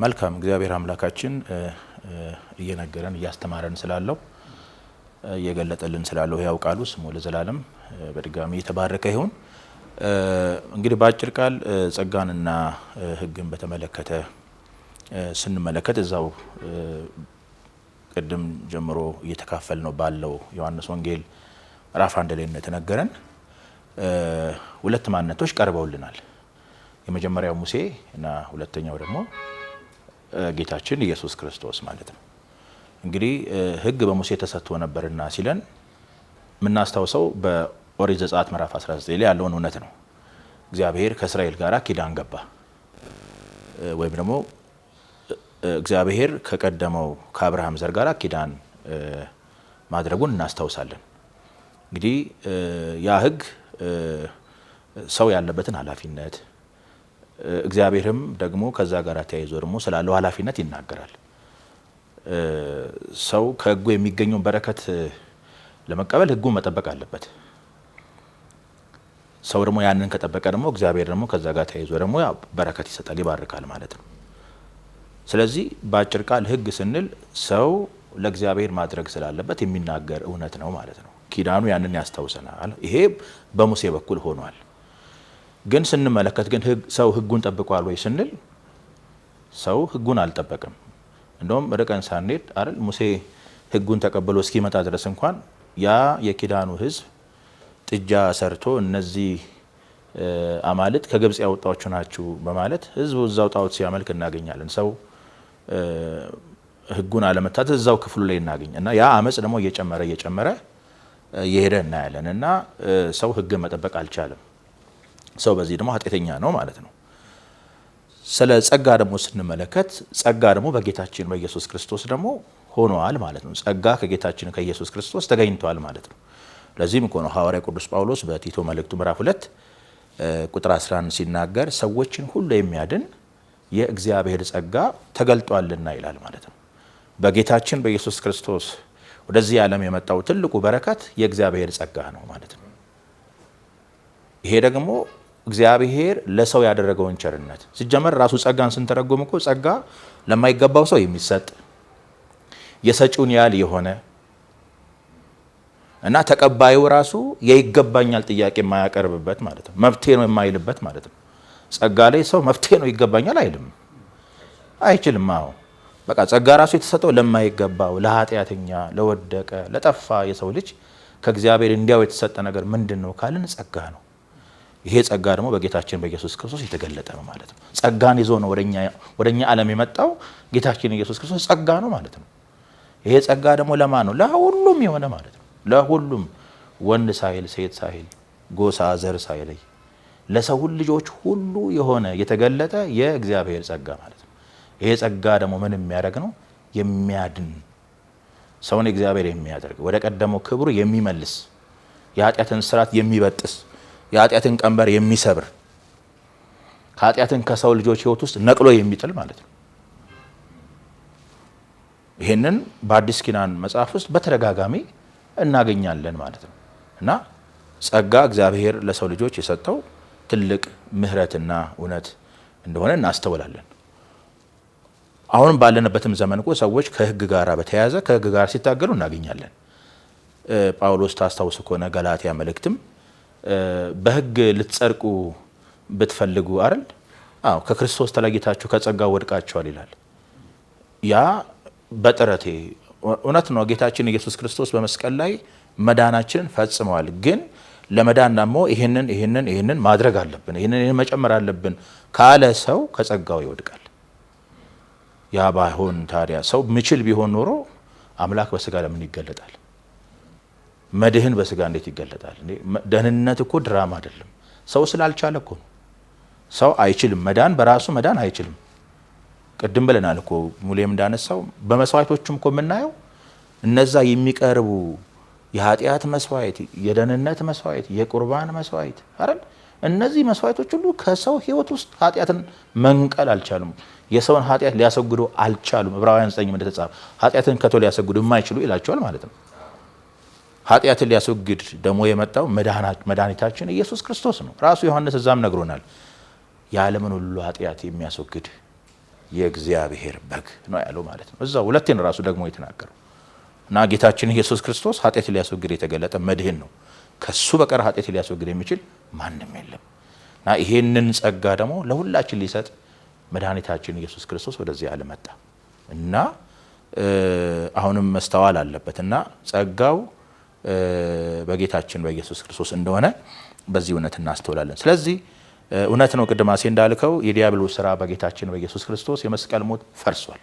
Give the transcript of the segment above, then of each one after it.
መልካም እግዚአብሔር አምላካችን እየነገረን እያስተማረን ስላለው እየገለጠልን ስላለው ያው ቃሉ ስሙ ለዘላለም በድጋሚ የተባረከ ይሁን። እንግዲህ በአጭር ቃል ጸጋንና ሕግን በተመለከተ ስንመለከት እዛው ቅድም ጀምሮ እየተካፈል ነው ባለው ዮሐንስ ወንጌል ምዕራፍ 1 ላይ እንደተነገረን ሁለት ማንነቶች ቀርበውልናል። የመጀመሪያው ሙሴ እና ሁለተኛው ደግሞ ጌታችን ኢየሱስ ክርስቶስ ማለት ነው። እንግዲህ ሕግ በሙሴ ተሰጥቶ ነበርና ሲለን የምናስታውሰው በኦሪት ዘጸአት ምዕራፍ 19 ላይ ያለውን እውነት ነው። እግዚአብሔር ከእስራኤል ጋር ኪዳን ገባ፣ ወይም ደግሞ እግዚአብሔር ከቀደመው ከአብርሃም ዘር ጋር ኪዳን ማድረጉን እናስታውሳለን። እንግዲህ ያ ሕግ ሰው ያለበትን ኃላፊነት እግዚአብሔርም ደግሞ ከዛ ጋር ተያይዞ ደግሞ ስላለው ኃላፊነት ይናገራል። ሰው ከሕጉ የሚገኘውን በረከት ለመቀበል ሕጉን መጠበቅ አለበት። ሰው ደግሞ ያንን ከጠበቀ ደግሞ እግዚአብሔር ደግሞ ከዛ ጋር ተያይዞ ደግሞ በረከት ይሰጣል፣ ይባርካል ማለት ነው። ስለዚህ በአጭር ቃል ሕግ ስንል ሰው ለእግዚአብሔር ማድረግ ስላለበት የሚናገር እውነት ነው ማለት ነው። ኪዳኑ ያንን ያስታውሰናል። ይሄ በሙሴ በኩል ሆኗል። ግን ስንመለከት ግን ሰው ሕጉን ጠብቋል ወይ ስንል ሰው ሕጉን አልጠበቅም። እንደውም ርቀን ሳንሄድ አይደል ሙሴ ሕጉን ተቀብሎ እስኪመጣ ድረስ እንኳን ያ የኪዳኑ ሕዝብ ጥጃ ሰርቶ እነዚህ አማልት ከግብጽ ያወጣችሁ ናችሁ በማለት ሕዝቡ እዛው ጣዖት ሲያመልክ እናገኛለን። ሰው ሕጉን አለመታዘዝ እዛው ክፍሉ ላይ እናገኝ እና ያ አመጽ ደግሞ እየጨመረ እየሄደ እናያለን እና ሰው ሕግን መጠበቅ አልቻለም። ሰው በዚህ ደግሞ ኃጢአተኛ ነው ማለት ነው። ስለ ጸጋ ደግሞ ስንመለከት ጸጋ ደግሞ በጌታችን በኢየሱስ ክርስቶስ ደግሞ ሆኗል ማለት ነው። ጸጋ ከጌታችን ከኢየሱስ ክርስቶስ ተገኝቷል ማለት ነው። ለዚህም እኮ ነው ሐዋርያ ቅዱስ ጳውሎስ በቲቶ መልእክቱ ምዕራፍ 2 ቁጥር 11 ሲናገር ሰዎችን ሁሉ የሚያድን የእግዚአብሔር ጸጋ ተገልጧልና ይላል ማለት ነው። በጌታችን በኢየሱስ ክርስቶስ ወደዚህ ዓለም የመጣው ትልቁ በረከት የእግዚአብሔር ጸጋ ነው ማለት ነው። ይሄ ደግሞ እግዚአብሔር ለሰው ያደረገውን ቸርነት ሲጀመር ራሱ ጸጋን ስንተረጎም እኮ ጸጋ ለማይገባው ሰው የሚሰጥ የሰጪውን ያህል የሆነ እና ተቀባዩ ራሱ የይገባኛል ጥያቄ የማያቀርብበት ማለት ነው። መብቴ ነው የማይልበት ማለት ነው። ጸጋ ላይ ሰው መብቴ ነው ይገባኛል አይልም፣ አይችልም። አዎ በቃ ጸጋ ራሱ የተሰጠው ለማይገባው ለኃጢአተኛ፣ ለወደቀ፣ ለጠፋ የሰው ልጅ ከእግዚአብሔር እንዲያው የተሰጠ ነገር ምንድን ነው ካልን ጸጋ ነው። ይሄ ጸጋ ደግሞ በጌታችን በኢየሱስ ክርስቶስ የተገለጠ ነው ማለት ነው። ጸጋን ይዞ ነው ወደኛ ዓለም የመጣው ጌታችን ኢየሱስ ክርስቶስ ጸጋ ነው ማለት ነው። ይሄ ጸጋ ደግሞ ለማን ነው? ለሁሉም የሆነ ማለት ነው። ለሁሉም ወንድ ሳይል ሴት ሳይል ጎሳ ዘር ሳይለይ ለሰው ልጆች ሁሉ የሆነ የተገለጠ የእግዚአብሔር ጸጋ ማለት ነው። ይሄ ጸጋ ደግሞ ምን የሚያደርግ ነው? የሚያድን ሰውን እግዚአብሔር የሚያደርግ ወደ ቀደመው ክብሩ የሚመልስ የኃጢአትን ስርዓት የሚበጥስ የኃጢአትን ቀንበር የሚሰብር ኃጢአትን ከሰው ልጆች ሕይወት ውስጥ ነቅሎ የሚጥል ማለት ነው። ይሄንን በአዲስ ኪዳን መጽሐፍ ውስጥ በተደጋጋሚ እናገኛለን ማለት ነው እና ጸጋ እግዚአብሔር ለሰው ልጆች የሰጠው ትልቅ ምሕረትና እውነት እንደሆነ እናስተውላለን። አሁንም ባለንበትም ዘመን እኮ ሰዎች ከሕግ ጋር በተያያዘ ከሕግ ጋር ሲታገሉ እናገኛለን። ጳውሎስ ታስታውሱ ከሆነ ገላትያ መልእክትም በሕግ ልትጸድቁ ብትፈልጉ አይደል? አዎ ከክርስቶስ ተለይታችሁ ከጸጋው ወድቃችኋል ይላል። ያ በጥረቴ እውነት ነው። ጌታችን ኢየሱስ ክርስቶስ በመስቀል ላይ መዳናችንን ፈጽመዋል። ግን ለመዳን ደግሞ ይሄንን ማድረግ አለብን፣ ይሄንን መጨመር አለብን ካለ ሰው ከጸጋው ይወድቃል። ያ ባይሆን ታዲያ ሰው ምችል ቢሆን ኖሮ አምላክ በስጋ ለምን ይገለጣል? መድህን በስጋ እንዴት ይገለጣል? ደህንነት እኮ ድራማ አይደለም። ሰው ስላልቻለ እኮ ነው። ሰው አይችልም። መዳን በራሱ መዳን አይችልም። ቅድም ብለናል እኮ ሙሌም እንዳነሳው በመስዋዕቶቹም እኮ የምናየው እነዛ የሚቀርቡ የኃጢአት መስዋዕት፣ የደህንነት መስዋዕት፣ የቁርባን መስዋዕት አይደል? እነዚህ መስዋዕቶች ሁሉ ከሰው ሕይወት ውስጥ ኃጢአትን መንቀል አልቻሉም። የሰውን ኃጢአት ሊያስወግዱ አልቻሉም። ዕብራውያን 9 እንደተጻፈ ኃጢአትን ከቶ ሊያስወግዱ የማይችሉ ይላቸዋል ማለት ነው። ኃጢአትን ሊያስወግድ ደግሞ የመጣው መድኃኒታችን ኢየሱስ ክርስቶስ ነው። ራሱ ዮሐንስ እዛም ነግሮናል። የዓለምን ሁሉ ኃጢአት የሚያስወግድ የእግዚአብሔር በግ ነው ያለው ማለት ነው። እዛው ሁለቴ ነው ራሱ ደግሞ የተናገረው እና ጌታችን ኢየሱስ ክርስቶስ ኃጢአት ሊያስወግድ የተገለጠ መድህን ነው። ከሱ በቀር ኃጢአት ሊያስወግድ የሚችል ማንም የለም እና ይሄንን ጸጋ ደግሞ ለሁላችን ሊሰጥ መድኃኒታችን ኢየሱስ ክርስቶስ ወደዚህ ዓለም መጣ እና አሁንም መስተዋል አለበት እና ጸጋው በጌታችን በኢየሱስ ክርስቶስ እንደሆነ በዚህ እውነት እናስተውላለን። ስለዚህ እውነት ነው ቅድም አሴ እንዳልከው የዲያብሎስ ስራ በጌታችን በኢየሱስ ክርስቶስ የመስቀል ሞት ፈርሷል።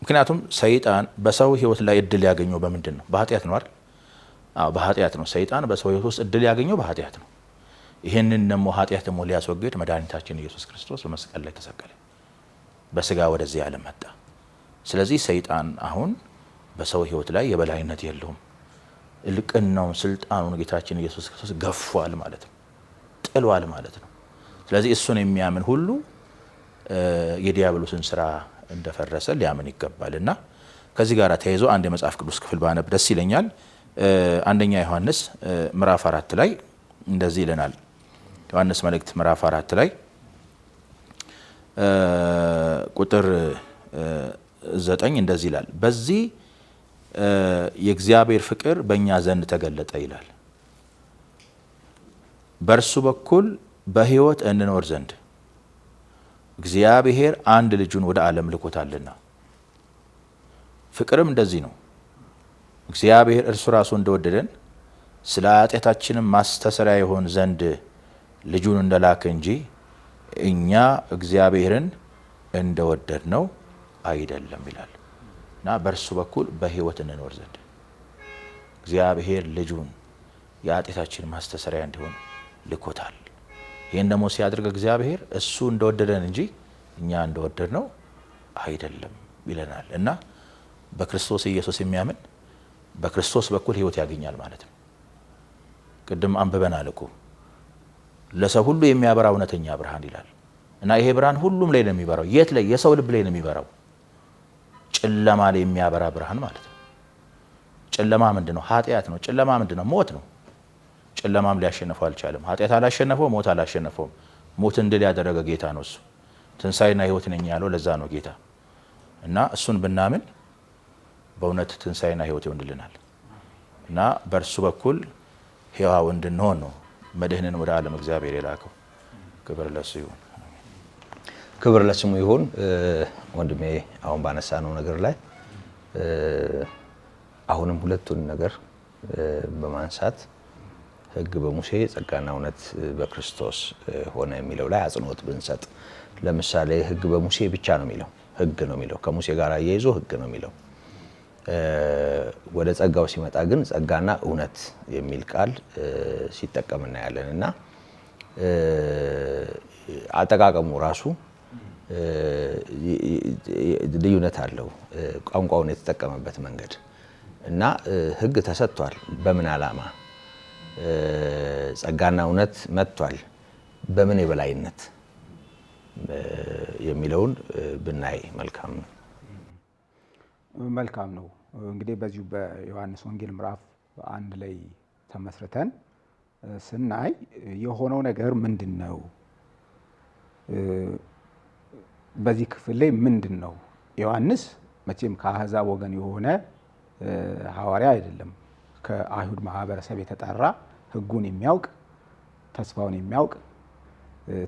ምክንያቱም ሰይጣን በሰው ህይወት ላይ እድል ያገኘው በምንድን ነው? በኃጢአት ነው አይደል? አዎ በኃጢአት ነው። ሰይጣን በሰው ህይወት ውስጥ እድል ያገኘው በኃጢአት ነው። ይህንን ደግሞ ኃጢአት ደግሞ ሊያስወግድ መድኃኒታችን ኢየሱስ ክርስቶስ በመስቀል ላይ ተሰቀለ፣ በስጋ ወደዚህ ዓለም መጣ። ስለዚህ ሰይጣን አሁን በሰው ህይወት ላይ የበላይነት የለውም። እልቅናውን ስልጣኑን ጌታችን ኢየሱስ ክርስቶስ ገፏል ማለት ነው፣ ጥሏል ማለት ነው። ስለዚህ እሱን የሚያምን ሁሉ የዲያብሎስን ስራ እንደፈረሰ ሊያምን ይገባል እና ከዚህ ጋር ተያይዞ አንድ የመጽሐፍ ቅዱስ ክፍል ባነብ ደስ ይለኛል። አንደኛ ዮሐንስ ምዕራፍ 4 ላይ እንደዚህ ይለናል። ዮሐንስ መልእክት ምዕራፍ 4 ላይ ቁጥር 9 እንደዚህ ይላል፣ በዚህ የእግዚአብሔር ፍቅር በእኛ ዘንድ ተገለጠ ይላል፣ በእርሱ በኩል በሕይወት እንኖር ዘንድ እግዚአብሔር አንድ ልጁን ወደ ዓለም ልኮታልና። ፍቅርም እንደዚህ ነው፣ እግዚአብሔር እርሱ ራሱ እንደወደደን ስለ ኃጢአታችንም ማስተሰሪያ ይሆን ዘንድ ልጁን እንደላከ እንጂ እኛ እግዚአብሔርን እንደወደድ ነው አይደለም ይላል እና በእርሱ በኩል በሕይወት እንኖር ዘንድ እግዚአብሔር ልጁን የኃጢአታችን ማስተሰሪያ እንዲሆን ልኮታል። ይህን ደግሞ ሲያደርግ እግዚአብሔር እሱ እንደወደደን እንጂ እኛ እንደወደድ ነው አይደለም ይለናል እና በክርስቶስ ኢየሱስ የሚያምን በክርስቶስ በኩል ሕይወት ያገኛል ማለት ነው። ቅድም አንብበናል እኮ ለሰው ሁሉ የሚያበራ እውነተኛ ብርሃን ይላል እና ይሄ ብርሃን ሁሉም ላይ ነው የሚበራው። የት ላይ? የሰው ልብ ላይ ነው የሚበራው። ጨለማ ላይ የሚያበራ ብርሃን ማለት ነው። ጨለማ ምንድነው? ኃጢአት ነው። ጨለማ ምንድነው? ሞት ነው። ጨለማም ሊያሸንፈው አልቻለም። ኃጢአት አላሸነፈው፣ ሞት አላሸነፈውም። ሞትን ድል ያደረገ ጌታ ነው እሱ። ትንሣኤና ሕይወት ነኝ ያለው ለዛ ነው ጌታ እና እሱን ብናምን በእውነት ትንሣኤና ሕይወት ይሆንልናል እና በእርሱ በኩል ሕያው እንድንሆን ነው መድህንን ወደ ዓለም እግዚአብሔር የላከው። ክብር ለሱ ይሁን። ክብር ለስሙ ይሁን። ወንድሜ አሁን ባነሳነው ነገር ላይ አሁንም ሁለቱን ነገር በማንሳት ሕግ በሙሴ ጸጋና እውነት በክርስቶስ ሆነ የሚለው ላይ አጽንኦት ብንሰጥ፣ ለምሳሌ ሕግ በሙሴ ብቻ ነው የሚለው፣ ሕግ ነው የሚለው፣ ከሙሴ ጋር አያይዞ ሕግ ነው የሚለው። ወደ ጸጋው ሲመጣ ግን ጸጋና እውነት የሚል ቃል ሲጠቀም እናያለን እና አጠቃቀሙ ራሱ ልዩነት አለው፣ ቋንቋውን የተጠቀመበት መንገድ እና ሕግ ተሰጥቷል። በምን ዓላማ? ጸጋና እውነት መጥቷል። በምን የበላይነት የሚለውን ብናይ መልካም ነው። መልካም ነው። እንግዲህ በዚሁ በዮሐንስ ወንጌል ምዕራፍ 1 ላይ ተመስርተን ስናይ የሆነው ነገር ምንድን ነው? በዚህ ክፍል ላይ ምንድን ነው? ዮሐንስ መቼም ከአሕዛብ ወገን የሆነ ሐዋርያ አይደለም። ከአይሁድ ማህበረሰብ የተጠራ ሕጉን የሚያውቅ ተስፋውን የሚያውቅ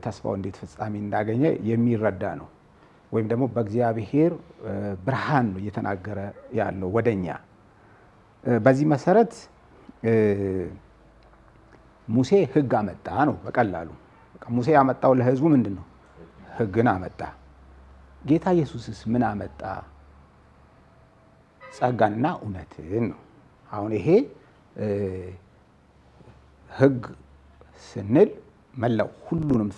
ተስፋው እንዴት ፍጻሜ እንዳገኘ የሚረዳ ነው። ወይም ደግሞ በእግዚአብሔር ብርሃን ነው እየተናገረ ያለው ወደኛ። በዚህ መሰረት ሙሴ ሕግ አመጣ ነው በቀላሉ። ሙሴ ያመጣው ለሕዝቡ ምንድን ነው? ሕግን አመጣ። ጌታ ኢየሱስስ ምን አመጣ? ጸጋንና እውነትን ነው። አሁን ይሄ ሕግ ስንል መላው ሁሉንም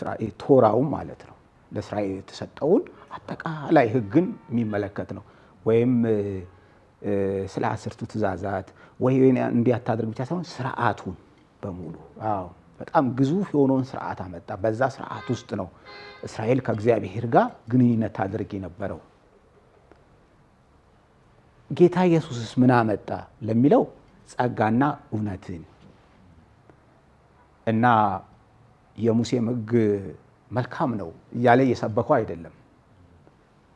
ቶራውን ማለት ነው። ለእስራኤል የተሰጠውን አጠቃላይ ሕግን የሚመለከት ነው። ወይም ስለ 10ቱ ትእዛዛት ወይ እንዲያታደርግ ብቻ ሳይሆን ስርዓቱን በሙሉ። አዎ በጣም ግዙፍ የሆነውን ስርዓት አመጣ። በዛ ስርዓት ውስጥ ነው እስራኤል ከእግዚአብሔር ጋር ግንኙነት ታደርግ የነበረው። ጌታ ኢየሱስስ ምን አመጣ ለሚለው ጸጋና እውነትን እና የሙሴም ሕግ መልካም ነው እያለ እየሰበከው አይደለም።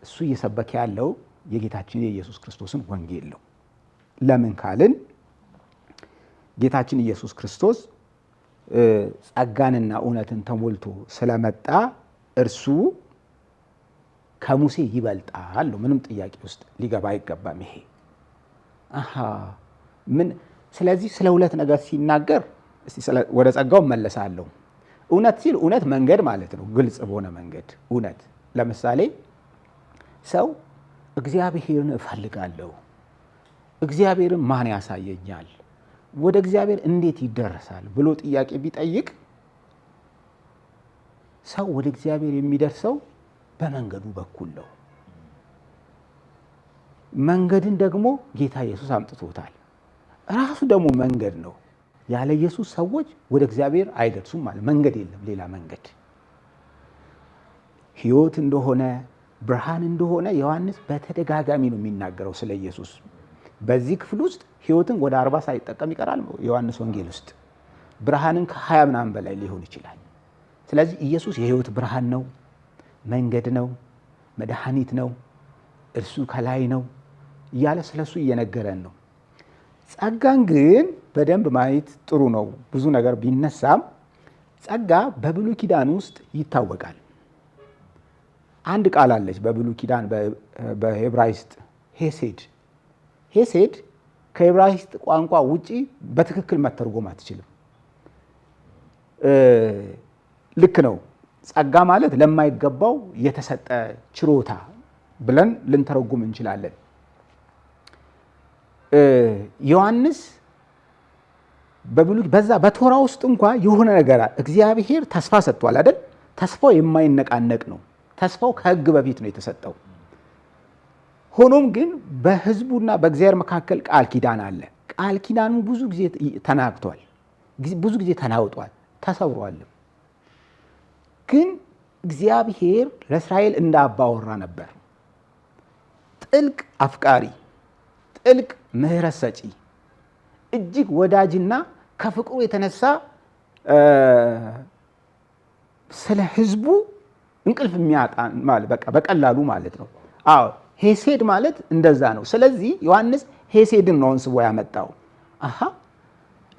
እሱ እየሰበከ ያለው የጌታችን የኢየሱስ ክርስቶስን ወንጌል ነው። ለምን ካልን ጌታችን ኢየሱስ ክርስቶስ ጸጋንና እውነትን ተሞልቶ ስለመጣ እርሱ ከሙሴ ይበልጣል ነው። ምንም ጥያቄ ውስጥ ሊገባ አይገባም። ይሄ ስለዚህ ስለ ሁለት ነገር ሲናገር ወደ ጸጋው መለሳለሁ። እውነት ሲል እውነት መንገድ ማለት ነው። ግልጽ በሆነ መንገድ እውነት። ለምሳሌ ሰው እግዚአብሔርን እፈልጋለሁ፣ እግዚአብሔርን ማን ያሳየኛል፣ ወደ እግዚአብሔር እንዴት ይደረሳል ብሎ ጥያቄ ቢጠይቅ ሰው ወደ እግዚአብሔር የሚደርሰው በመንገዱ በኩል ነው። መንገድን ደግሞ ጌታ ኢየሱስ አምጥቶታል። ራሱ ደግሞ መንገድ ነው። ያለ ኢየሱስ ሰዎች ወደ እግዚአብሔር አይደርሱም ማለት መንገድ የለም ሌላ መንገድ። ሕይወት እንደሆነ ብርሃን እንደሆነ ዮሐንስ በተደጋጋሚ ነው የሚናገረው ስለ ኢየሱስ። በዚህ ክፍል ውስጥ ሕይወትን ወደ 40 ሳይጠቀም ይቀራል ዮሐንስ ወንጌል ውስጥ። ብርሃንን ከ20 ምናምን በላይ ሊሆን ይችላል። ስለዚህ ኢየሱስ የሕይወት ብርሃን ነው፣ መንገድ ነው፣ መድኃኒት ነው፣ እርሱ ከላይ ነው እያለ ስለሱ እየነገረን ነው። ጸጋን ግን በደንብ ማየት ጥሩ ነው። ብዙ ነገር ቢነሳም ጸጋ በብሉይ ኪዳን ውስጥ ይታወቃል። አንድ ቃል አለች በብሉይ ኪዳን በዕብራይስጥ ሄሴድ። ሄሴድ ከዕብራይስጥ ቋንቋ ውጪ በትክክል መተርጎም አትችልም። ልክ ነው። ጸጋ ማለት ለማይገባው የተሰጠ ችሮታ ብለን ልንተረጉም እንችላለን። ዮሐንስ በዛ በቶራ ውስጥ እንኳ የሆነ ነገር እግዚአብሔር ተስፋ ሰጥቷል አይደል? ተስፋው የማይነቃነቅ ነው። ተስፋው ከሕግ በፊት ነው የተሰጠው። ሆኖም ግን በሕዝቡና በእግዚአብሔር መካከል ቃል ኪዳን አለ። ቃል ኪዳኑ ብዙ ጊዜ ተናግቷል፣ ብዙ ጊዜ ተናውጧል፣ ተሰብሯል። ግን እግዚአብሔር ለእስራኤል እንደ አባወራ ነበር። ጥልቅ አፍቃሪ፣ ጥልቅ ምሕረት ሰጪ፣ እጅግ ወዳጅና ከፍቅሩ የተነሳ ስለ ሕዝቡ እንቅልፍ የሚያጣ ማለት በቃ በቀላሉ ማለት ነው። አዎ ሄሴድ ማለት እንደዛ ነው። ስለዚህ ዮሐንስ ሄሴድን ነው አንስቦ ያመጣው።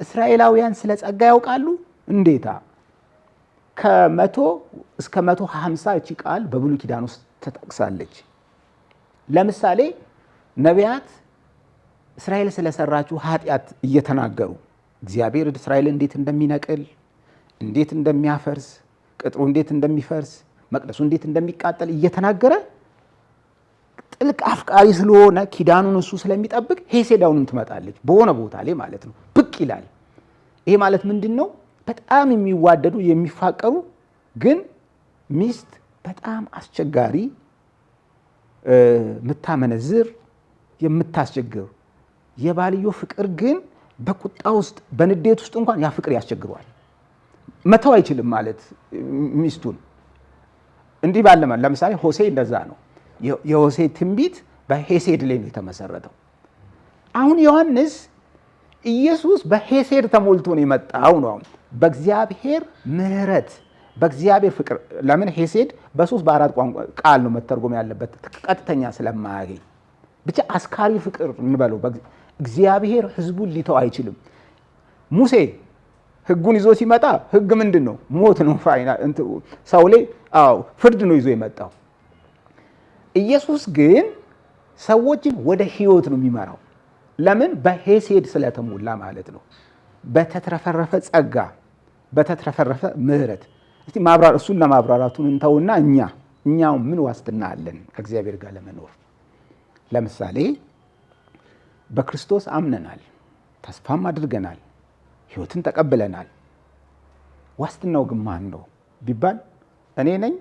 እስራኤላውያን ስለ ጸጋ ያውቃሉ? እንዴታ! ከ100 እስከ 150 እቺ ቃል በብሉይ ኪዳን ውስጥ ተጠቅሳለች። ለምሳሌ ነቢያት እስራኤል ስለሰራችው ኃጢአት እየተናገሩ እግዚአብሔር እስራኤል እንዴት እንደሚነቅል፣ እንዴት እንደሚያፈርስ፣ ቅጥሩ እንዴት እንደሚፈርስ፣ መቅደሱ እንዴት እንደሚቃጠል እየተናገረ ጥልቅ አፍቃሪ ስለሆነ ኪዳኑን እሱ ስለሚጠብቅ ሄሴዳውንም ትመጣለች በሆነ ቦታ ላይ ማለት ነው፣ ብቅ ይላል። ይሄ ማለት ምንድን ነው? በጣም የሚዋደዱ የሚፋቀሩ፣ ግን ሚስት በጣም አስቸጋሪ፣ የምታመነዝር፣ የምታስቸግር፣ የባልዮ ፍቅር ግን በቁጣ ውስጥ በንዴት ውስጥ እንኳን ያ ፍቅር ያስቸግረዋል። መተው አይችልም ማለት ሚስቱን። እንዲህ ባለ ለምሳሌ ሆሴ እንደዛ ነው። የሆሴ ትንቢት በሄሴድ ላይ ነው የተመሰረተው። አሁን ዮሐንስ ኢየሱስ በሄሴድ ተሞልቶ ነው የመጣው ነው። በእግዚአብሔር ምሕረት፣ በእግዚአብሔር ፍቅር። ለምን ሄሴድ በ3 በ4 ቋንቋ ቃል ነው መተርጎም ያለበት ቀጥተኛ ስለማያገኝ ብቻ አስካሪ ፍቅር እንበለው። እግዚአብሔር ሕዝቡን ሊተው አይችልም። ሙሴ ሕጉን ይዞ ሲመጣ ሕግ ምንድን ነው? ሞት ነው። ሰው ላይ ፍርድ ነው ይዞ የመጣው። ኢየሱስ ግን ሰዎችን ወደ ሕይወት ነው የሚመራው። ለምን? በሄሴድ ስለተሞላ ማለት ነው። በተትረፈረፈ ጸጋ፣ በተትረፈረፈ ምሕረት። እስቲ እሱን ለማብራራቱን እንተውና እኛው ምን ዋስትና አለን ከእግዚአብሔር ጋር ለመኖር? ለምሳሌ በክርስቶስ አምነናል፣ ተስፋም አድርገናል፣ ሕይወትን ተቀብለናል። ዋስትናው ግን ማን ነው ቢባል እኔ ነኝ?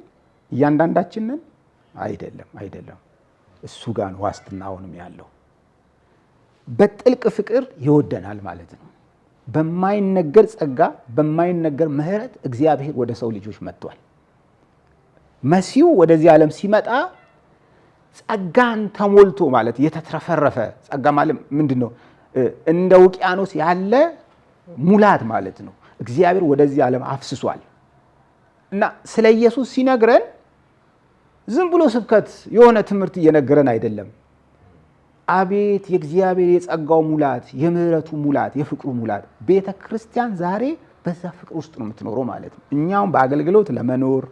እያንዳንዳችን ነን? አይደለም። እሱ ጋር ነው ዋስትናውንም ያለው። በጥልቅ ፍቅር ይወደናል ማለት ነው። በማይነገር ጸጋ፣ በማይነገር ምሕረት እግዚአብሔር ወደ ሰው ልጆች መጥቷል። መሲሁ ወደዚህ ዓለም ሲመጣ ጸጋን ተሞልቶ ማለት የተትረፈረፈ ጸጋ ማለት ምንድን ነው? እንደ ውቅያኖስ ያለ ሙላት ማለት ነው። እግዚአብሔር ወደዚህ ዓለም አፍስሷል። እና ስለ ኢየሱስ ሲነግረን ዝም ብሎ ስብከት የሆነ ትምህርት እየነገረን አይደለም። አቤት የእግዚአብሔር የጸጋው ሙላት፣ የምህረቱ ሙላት፣ የፍቅሩ ሙላት። ቤተ ክርስቲያን ዛሬ በዛ ፍቅር ውስጥ ነው የምትኖረው ማለት ነው። እኛም በአገልግሎት ለመኖር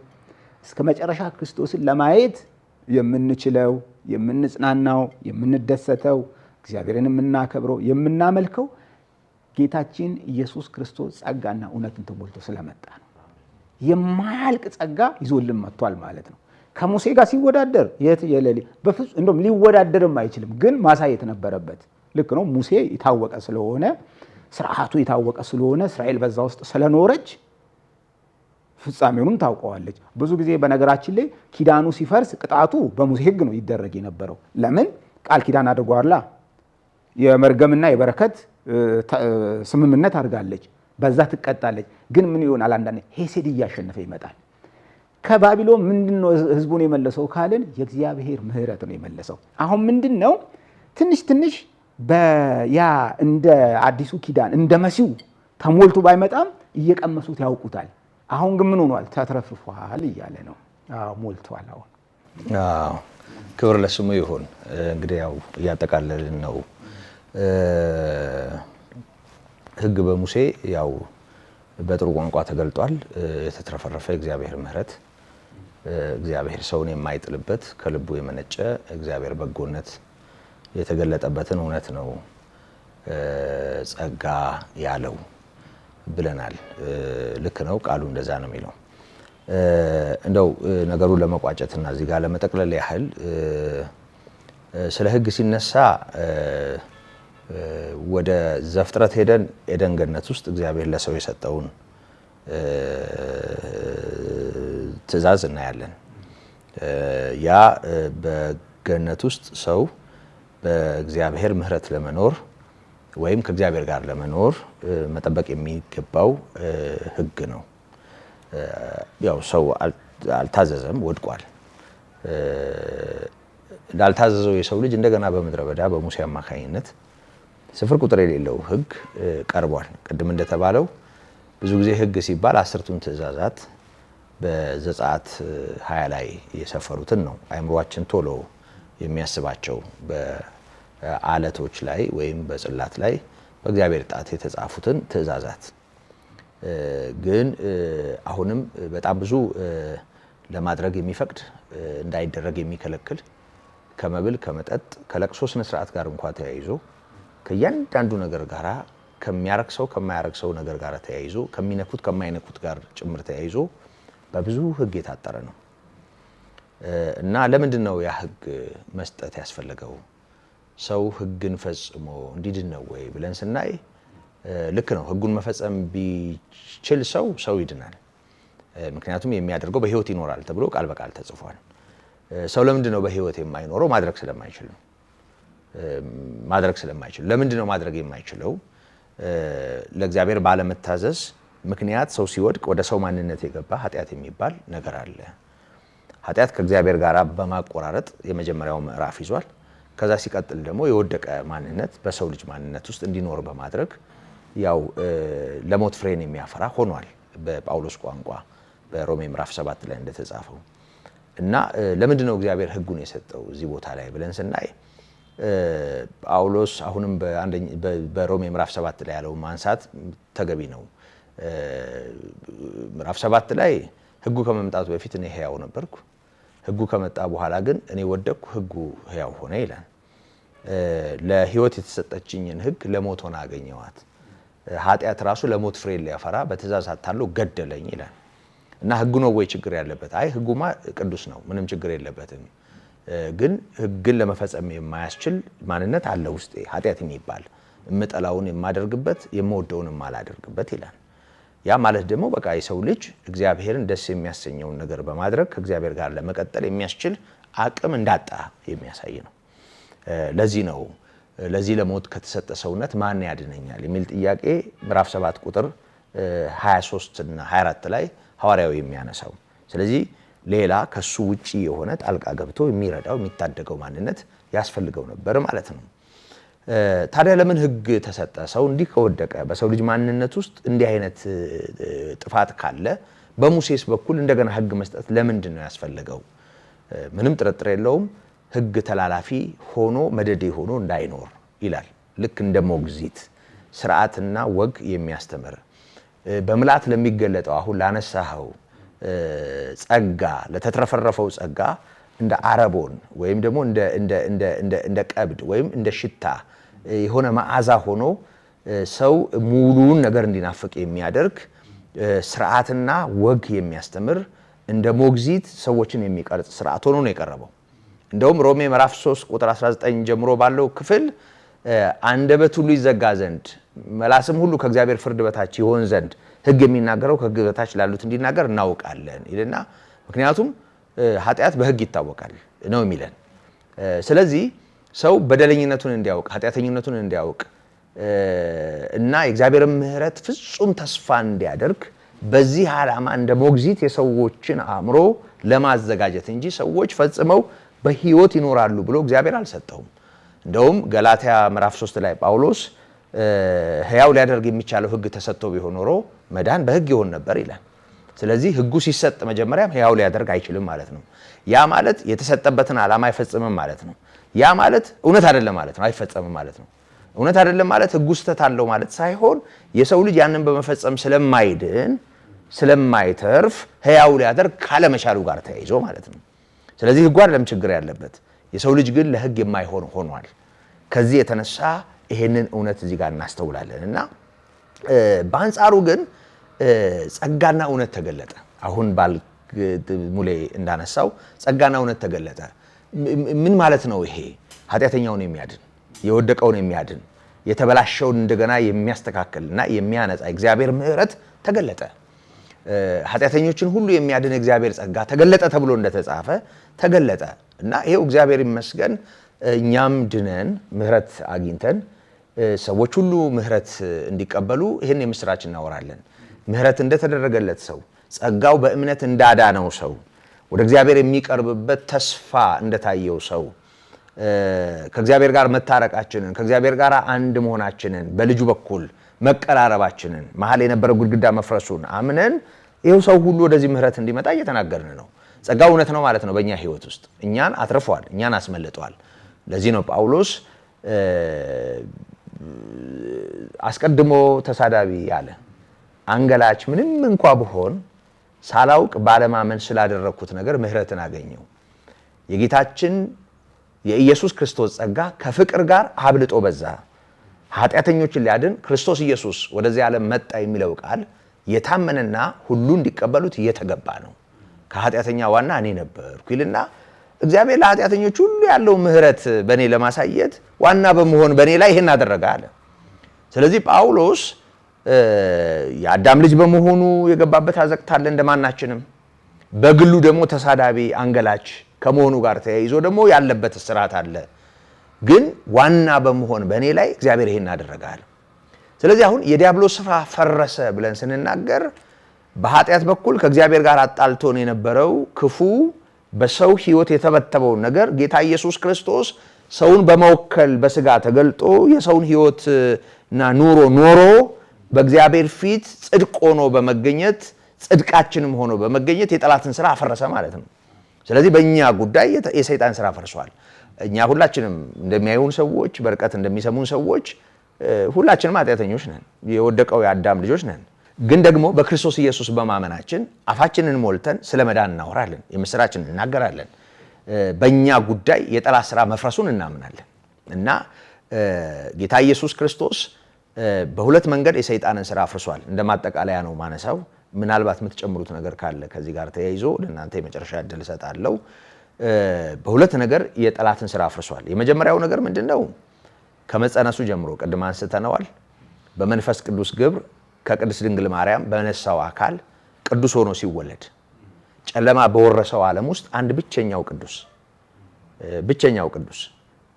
እስከ መጨረሻ ክርስቶስን ለማየት የምንችለው፣ የምንጽናናው፣ የምንደሰተው፣ እግዚአብሔርን የምናከብረው፣ የምናመልከው ጌታችን ኢየሱስ ክርስቶስ ጸጋና እውነትን ተሞልቶ ስለመጣ ነው። የማያልቅ ጸጋ ይዞልን መጥቷል ማለት ነው። ከሙሴ ጋር ሲወዳደር የት የለሌ በፍጹም እንደውም ሊወዳደርም አይችልም። ግን ማሳየት ነበረበት። ልክ ነው። ሙሴ የታወቀ ስለሆነ ስርዓቱ የታወቀ ስለሆነ እስራኤል በዛ ውስጥ ስለኖረች ፍጻሜውንም ታውቀዋለች። ብዙ ጊዜ በነገራችን ላይ ኪዳኑ ሲፈርስ ቅጣቱ በሙሴ ሕግ ነው ይደረግ የነበረው። ለምን? ቃል ኪዳን አድርጓላ። የመርገምና የበረከት ስምምነት አድርጋለች። በዛ ትቀጣለች። ግን ምን ይሆናል? አንዳንዴ ሄሴድ እያሸነፈ ይመጣል። ከባቢሎን ምንድነው ህዝቡን የመለሰው ካልን የእግዚአብሔር ምሕረት ነው የመለሰው። አሁን ምንድነው ትንሽ ትንሽ በያ እንደ አዲሱ ኪዳን እንደ መሲው ተሞልቶ ባይመጣም እየቀመሱት ያውቁታል። አሁን ግን ምን ሆኗል? ተትረፍርፏል እያለ ነው። አዎ ሞልቷል። አሁን አዎ ክብር ለስሙ ይሁን። እንግዲህ ያው እያጠቃለልን ነው። ህግ በሙሴ ያው በጥሩ ቋንቋ ተገልጧል። የተትረፈረፈ እግዚአብሔር ምሕረት፣ እግዚአብሔር ሰውን የማይጥልበት ከልቡ የመነጨ እግዚአብሔር በጎነት የተገለጠበትን እውነት ነው ጸጋ ያለው ብለናል። ልክ ነው፣ ቃሉ እንደዛ ነው የሚለው። እንደው ነገሩን ለመቋጨትና እዚህ ጋር ለመጠቅለል ያህል ስለ ህግ ሲነሳ ወደ ዘፍጥረት ሄደን ኤደን ገነት ውስጥ እግዚአብሔር ለሰው የሰጠውን ትእዛዝ እናያለን። ያ በገነት ውስጥ ሰው በእግዚአብሔር ምሕረት ለመኖር ወይም ከእግዚአብሔር ጋር ለመኖር መጠበቅ የሚገባው ህግ ነው። ያው ሰው አልታዘዘም፣ ወድቋል። ላልታዘዘው የሰው ልጅ እንደገና በምድረ በዳ በሙሴ አማካኝነት ስፍር ቁጥር የሌለው ህግ ቀርቧል። ቅድም እንደተባለው ብዙ ጊዜ ህግ ሲባል 10ቱን ትእዛዛት በዘጸአት 20 ላይ የሰፈሩትን ነው አእምሯችን ቶሎ የሚያስባቸው። በአለቶች ላይ ወይም በጽላት ላይ በእግዚአብሔር ጣት የተጻፉትን ትእዛዛት ግን አሁንም በጣም ብዙ ለማድረግ የሚፈቅድ እንዳይደረግ የሚከለክል ከመብል ከመጠጥ ከለቅሶ ስነ ስርዓት ጋር እንኳን ተያይዞ ከእያንዳንዱ ነገር ጋራ ከሚያረክሰው ከማያረክሰው ነገር ጋር ተያይዞ ከሚነኩት ከማይነኩት ጋር ጭምር ተያይዞ በብዙ ህግ የታጠረ ነው እና ለምንድን ነው ያ ህግ መስጠት ያስፈልገው? ሰው ህግን ፈጽሞ እንዲድን ነው ወይ ብለን ስናይ ልክ ነው። ህጉን መፈጸም ቢችል ሰው ይድናል። ምክንያቱም የሚያደርገው በህይወት ይኖራል ተብሎ ቃል በቃል ተጽፏል። ሰው ለምንድን ነው በህይወት የማይኖረው? ማድረግ ስለማይችል ነው። ለምንድን ነው ማድረግ የማይችለው? ለእግዚአብሔር ባለመታዘዝ ምክንያት ሰው ሲወድቅ ወደ ሰው ማንነት የገባ ኃጢአት የሚባል ነገር አለ። ኃጢአት ከእግዚአብሔር ጋር በማቆራረጥ የመጀመሪያው ምዕራፍ ይዟል። ከዛ ሲቀጥል ደግሞ የወደቀ ማንነት በሰው ልጅ ማንነት ውስጥ እንዲኖር በማድረግ ያው ለሞት ፍሬን የሚያፈራ ሆኗል በጳውሎስ ቋንቋ በሮሜ ምዕራፍ 7 ላይ እንደተጻፈው። እና ለምንድን ነው እግዚአብሔር ህጉን የሰጠው እዚህ ቦታ ላይ ብለን ስናይ ጳውሎስ አሁንም በሮሜ ምዕራፍ 7 ላይ ያለው ማንሳት ተገቢ ነው። ምዕራፍ 7 ላይ ህጉ ከመምጣቱ በፊት እኔ ሕያው ነበርኩ፣ ህጉ ከመጣ በኋላ ግን እኔ ወደቅኩ፣ ህጉ ሕያው ሆነ ይላል። ለህይወት የተሰጠችኝን ህግ ለሞት ሆና አገኘዋት። ኃጢአት ራሱ ለሞት ፍሬ ሊያፈራ በትእዛዝ አታሎ ገደለኝ ይላል። እና ህጉ ነው ወይ ችግር ያለበት? አይ ህጉማ ቅዱስ ነው፣ ምንም ችግር የለበትም። ግን ህግን ለመፈጸም የማያስችል ማንነት አለ ውስጤ፣ ኃጢአት የሚባል እምጠላውን የማደርግበት የምወደውን የማላደርግበት ይላል። ያ ማለት ደግሞ በቃ የሰው ልጅ እግዚአብሔርን ደስ የሚያሰኘውን ነገር በማድረግ ከእግዚአብሔር ጋር ለመቀጠል የሚያስችል አቅም እንዳጣ የሚያሳይ ነው። ለዚህ ለሞት ከተሰጠ ሰውነት ማን ያድነኛል የሚል ጥያቄ ምዕራፍ 7 ቁጥር 23 እና 24 ላይ ሐዋርያው የሚያነሳው። ስለዚህ ሌላ ከሱ ውጪ የሆነ ጣልቃ ገብቶ የሚረዳው የሚታደገው ማንነት ያስፈልገው ነበር ማለት ነው። ታዲያ ለምን ህግ ተሰጠ? ሰው እንዲህ ከወደቀ በሰው ልጅ ማንነት ውስጥ እንዲህ አይነት ጥፋት ካለ በሙሴስ በኩል እንደገና ህግ መስጠት ለምንድን ነው ያስፈልገው? ምንም ጥርጥር የለውም ህግ ተላላፊ ሆኖ መደዴ ሆኖ እንዳይኖር ይላል። ልክ እንደ ሞግዚት ስርዓትና ወግ የሚያስተምር በምልአት ለሚገለጠው አሁን ላነሳኸው ጸጋ ለተትረፈረፈው ጸጋ እንደ አረቦን ወይም ደግሞ እንደ ቀብድ ወይም እንደ ሽታ የሆነ መዓዛ ሆኖ ሰው ሙሉውን ነገር እንዲናፍቅ የሚያደርግ ስርዓትና ወግ የሚያስተምር እንደ ሞግዚት ሰዎችን የሚቀርጽ ስርዓት ሆኖ ነው የቀረበው። እንደውም ሮሜ ምዕራፍ 3 ቁጥር 19 ጀምሮ ባለው ክፍል አንደበት ሁሉ ይዘጋ ዘንድ መላስም ሁሉ ከእግዚአብሔር ፍርድ በታች ይሆን ዘንድ ህግ የሚናገረው ከህግ በታች ላሉት እንዲናገር እናውቃለን ይልና፣ ምክንያቱም ኃጢአት በህግ ይታወቃል ነው የሚለን። ስለዚህ ሰው በደለኝነቱን እንዲያውቅ ኃጢአተኝነቱን እንዲያውቅ እና የእግዚአብሔር ምሕረት ፍጹም ተስፋ እንዲያደርግ በዚህ ዓላማ እንደ ሞግዚት የሰዎችን አእምሮ ለማዘጋጀት እንጂ ሰዎች ፈጽመው በህይወት ይኖራሉ ብሎ እግዚአብሔር አልሰጠውም። እንደውም ገላትያ ምዕራፍ 3 ላይ ጳውሎስ ሕያው ሊያደርግ የሚቻለው ህግ ተሰጥቶ ቢሆን ኖሮ መዳን በህግ ይሆን ነበር ይላል። ስለዚህ ህጉ ሲሰጥ መጀመሪያም ሕያው ሊያደርግ አይችልም ማለት ነው። ያ ማለት የተሰጠበትን ዓላማ አይፈጽምም ማለት ነው። ያ ማለት እውነት አይደለም ማለት ነው፣ አይፈጸምም ማለት ነው። እውነት አይደለም ማለት ህጉ ስህተት አለው ማለት ሳይሆን የሰው ልጅ ያንን በመፈጸም ስለማይድን ስለማይተርፍ ሕያው ሊያደርግ ካለመቻሉ ጋር ተያይዞ ማለት ነው። ስለዚህ ህጉ አይደለም ችግር ያለበት፣ የሰው ልጅ ግን ለህግ የማይሆን ሆኗል። ከዚህ የተነሳ ይሄንን እውነት እዚህ ጋር እናስተውላለን እና በአንጻሩ ግን ጸጋና እውነት ተገለጠ። አሁን ሙሌ እንዳነሳው ጸጋና እውነት ተገለጠ። ምን ማለት ነው ይሄ? ኃጢአተኛውን የሚያድን የወደቀውን የሚያድን የተበላሸውን እንደገና የሚያስተካክልና የሚያነጻ እግዚአብሔር ምሕረት ተገለጠ። ኃጢአተኞችን ሁሉ የሚያድን እግዚአብሔር ጸጋ ተገለጠ ተብሎ እንደተጻፈ ተገለጠ እና ይሄው እግዚአብሔር ይመስገን እኛም ድነን ምሕረት አግኝተን ሰዎች ሁሉ ምሕረት እንዲቀበሉ ይህን የምስራች እናወራለን። ምሕረት እንደተደረገለት ሰው ጸጋው በእምነት እንዳዳነው ሰው ወደ እግዚአብሔር የሚቀርብበት ተስፋ እንደታየው ሰው ከእግዚአብሔር ጋር መታረቃችንን ከእግዚአብሔር ጋር አንድ መሆናችንን በልጁ በኩል መቀራረባችንን መሀል የነበረ ግድግዳ መፍረሱን አምነን ይሄው ሰው ሁሉ ወደዚህ ምሕረት እንዲመጣ እየተናገርን ነው። ጸጋው እውነት ነው ማለት ነው። በእኛ ህይወት ውስጥ እኛን አትርፏል፣ እኛን አስመልጧል። ለዚህ ነው ጳውሎስ አስቀድሞ ተሳዳቢ ያለ አንገላች ምንም እንኳ ብሆን ሳላውቅ ባለማመን ስላደረኩት ነገር ምሕረትን አገኘው። የጌታችን የኢየሱስ ክርስቶስ ጸጋ ከፍቅር ጋር አብልጦ በዛ። ኃጢአተኞችን ሊያድን ክርስቶስ ኢየሱስ ወደዚህ ዓለም መጣ የሚለው ቃል የታመነና ሁሉ እንዲቀበሉት የተገባ ነው። ከኃጢአተኛ ዋና እኔ ነበርኩ ይልና እግዚአብሔር ለኃጢአተኞች ሁሉ ያለው ምሕረት በእኔ ለማሳየት ዋና በመሆን በእኔ ላይ ይሄን አደረገ አለ። ስለዚህ ጳውሎስ የአዳም ልጅ በመሆኑ የገባበት አዘቅት አለ እንደማናችንም። በግሉ ደግሞ ተሳዳቢ አንገላች ከመሆኑ ጋር ተያይዞ ደግሞ ያለበት እስራት አለ። ግን ዋና በመሆን በእኔ ላይ እግዚአብሔር ይሄን አደረጋል። ስለዚህ አሁን የዲያብሎስ ስራ ፈረሰ ብለን ስንናገር በኃጢአት በኩል ከእግዚአብሔር ጋር አጣልቶን የነበረው ክፉ በሰው ህይወት የተበተበውን ነገር ጌታ ኢየሱስ ክርስቶስ ሰውን በመወከል በስጋ ተገልጦ የሰውን ህይወትና ኑሮ ኖሮ በእግዚአብሔር ፊት ጽድቅ ሆኖ በመገኘት ጽድቃችንም ሆኖ በመገኘት የጠላትን ስራ አፈረሰ ማለት ነው። ስለዚህ በእኛ ጉዳይ የሰይጣን ስራ ፈርሷል። እኛ ሁላችንም እንደሚያዩን ሰዎች በርቀት እንደሚሰሙን ሰዎች ሁላችንም ኃጢአተኞች ነን፣ የወደቀው የአዳም ልጆች ነን። ግን ደግሞ በክርስቶስ ኢየሱስ በማመናችን አፋችንን ሞልተን ስለ መዳን እናወራለን፣ የምስራችን እናገራለን። በእኛ ጉዳይ የጠላት ስራ መፍረሱን እናምናለን እና ጌታ ኢየሱስ ክርስቶስ በሁለት መንገድ የሰይጣንን ስራ አፍርሷል። እንደማጠቃለያ ነው ማነሳው። ምናልባት የምትጨምሩት ነገር ካለ ከዚህ ጋር ተያይዞ ለእናንተ የመጨረሻ እድል እሰጣለሁ። በሁለት ነገር የጠላትን ስራ አፍርሷል። የመጀመሪያው ነገር ምንድን ነው? ከመጸነሱ ጀምሮ ቅድም አንስተነዋል። በመንፈስ ቅዱስ ግብር ከቅድስት ድንግል ማርያም በነሳው አካል ቅዱስ ሆኖ ሲወለድ ጨለማ በወረሰው ዓለም ውስጥ አንድ ብቸኛው ቅዱስ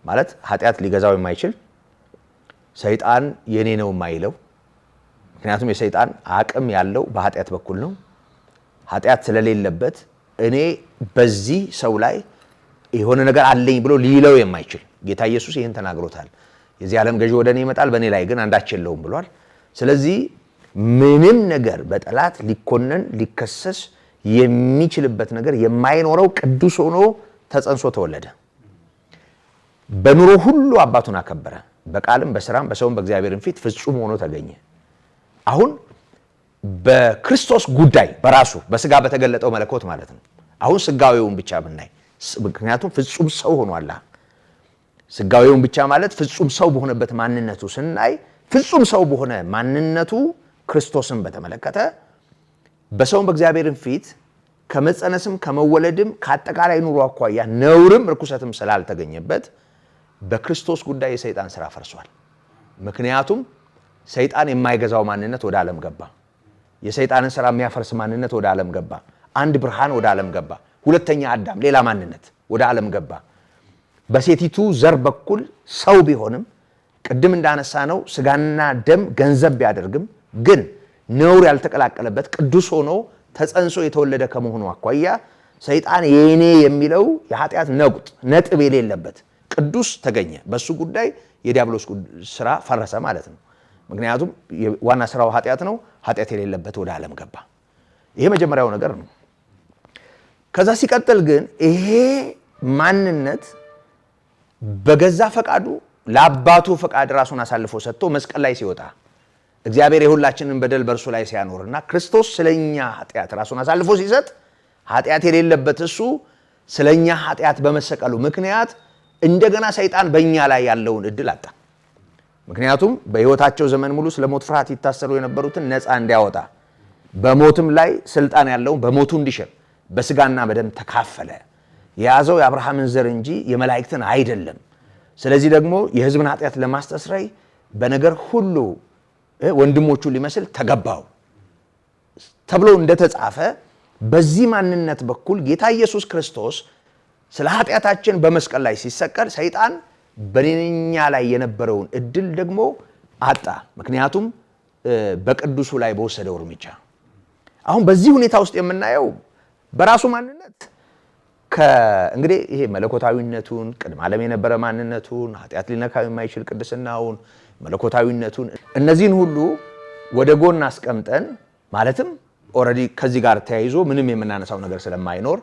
ማለት ኃጢአት ሊገዛው የማይችል ሰይጣን የኔ ነው የማይለው። ምክንያቱም የሰይጣን አቅም ያለው በኃጢአት በኩል ነው። ኃጢአት ስለሌለበት እኔ በዚህ ሰው ላይ የሆነ ነገር አለኝ ብሎ ሊለው የማይችል ጌታ ኢየሱስ ይህን ተናግሮታል። የዚህ ዓለም ገዢ ወደ እኔ ይመጣል፣ በእኔ ላይ ግን አንዳች የለውም ብሏል። ስለዚህ ምንም ነገር በጠላት ሊኮነን ሊከሰስ የሚችልበት ነገር የማይኖረው ቅዱስ ሆኖ ተጸንሶ ተወለደ። በኑሮ ሁሉ አባቱን አከበረ። በቃልም በስራም በሰውም በእግዚአብሔርም ፊት ፍጹም ሆኖ ተገኘ። አሁን በክርስቶስ ጉዳይ በራሱ በስጋ በተገለጠው መለኮት ማለት ነው። አሁን ስጋዊውን ብቻ ብናይ፣ ምክንያቱም ፍጹም ሰው ሆኗል። ስጋዊውን ብቻ ማለት ፍጹም ሰው በሆነበት ማንነቱ ስናይ፣ ፍጹም ሰው በሆነ ማንነቱ ክርስቶስን በተመለከተ በሰውም በእግዚአብሔርም ፊት ከመጸነስም ከመወለድም ከአጠቃላይ ኑሮ አኳያ ነውርም ርኩሰትም ስላልተገኘበት በክርስቶስ ጉዳይ የሰይጣን ስራ ፈርሷል። ምክንያቱም ሰይጣን የማይገዛው ማንነት ወደ ዓለም ገባ። የሰይጣንን ስራ የሚያፈርስ ማንነት ወደ ዓለም ገባ። አንድ ብርሃን ወደ ዓለም ገባ። ሁለተኛ አዳም ሌላ ማንነት ወደ ዓለም ገባ። በሴቲቱ ዘር በኩል ሰው ቢሆንም ቅድም እንዳነሳ ነው ስጋና ደም ገንዘብ ቢያደርግም ግን ነውር ያልተቀላቀለበት ቅዱስ ሆኖ ተጸንሶ የተወለደ ከመሆኑ አኳያ ሰይጣን የኔ የሚለው የኃጢአት ነጥብ የሌለበት ቅዱስ ተገኘ። በሱ ጉዳይ የዲያብሎስ ስራ ፈረሰ ማለት ነው። ምክንያቱም ዋና ስራው ኃጢአት ነው። ኃጢአት የሌለበት ወደ ዓለም ገባ። ይሄ መጀመሪያው ነገር ነው። ከዛ ሲቀጥል ግን ይሄ ማንነት በገዛ ፈቃዱ ለአባቱ ፈቃድ ራሱን አሳልፎ ሰጥቶ መስቀል ላይ ሲወጣ እግዚአብሔር የሁላችንን በደል በእርሱ ላይ ሲያኖርና ክርስቶስ ስለኛ ኃጢአት ራሱን አሳልፎ ሲሰጥ ኃጢአት የሌለበት እሱ ስለኛ ኃጢአት በመሰቀሉ ምክንያት እንደገና ሰይጣን በእኛ ላይ ያለውን እድል አጣ። ምክንያቱም በሕይወታቸው ዘመን ሙሉ ስለ ሞት ፍርሃት ይታሰሩ የነበሩትን ነፃ እንዲያወጣ በሞትም ላይ ስልጣን ያለውን በሞቱ እንዲሽር በስጋና በደም ተካፈለ። የያዘው የአብርሃምን ዘር እንጂ የመላእክትን አይደለም። ስለዚህ ደግሞ የሕዝብን ኃጢአት ለማስተስረይ በነገር ሁሉ ወንድሞቹ ሊመስል ተገባው ተብሎ እንደተጻፈ በዚህ ማንነት በኩል ጌታ ኢየሱስ ክርስቶስ ስለ ኃጢአታችን በመስቀል ላይ ሲሰቀል ሰይጣን በእኛ ላይ የነበረውን እድል ደግሞ አጣ። ምክንያቱም በቅዱሱ ላይ በወሰደው እርምጃ አሁን በዚህ ሁኔታ ውስጥ የምናየው በራሱ ማንነት እንግዲህ ይሄ መለኮታዊነቱን ቅድመ ዓለም የነበረ ማንነቱን ኃጢአት ሊነካው የማይችል ቅድስናውን መለኮታዊነቱን እነዚህን ሁሉ ወደ ጎን አስቀምጠን ማለትም ኦልሬዲ ከዚህ ጋር ተያይዞ ምንም የምናነሳው ነገር ስለማይኖር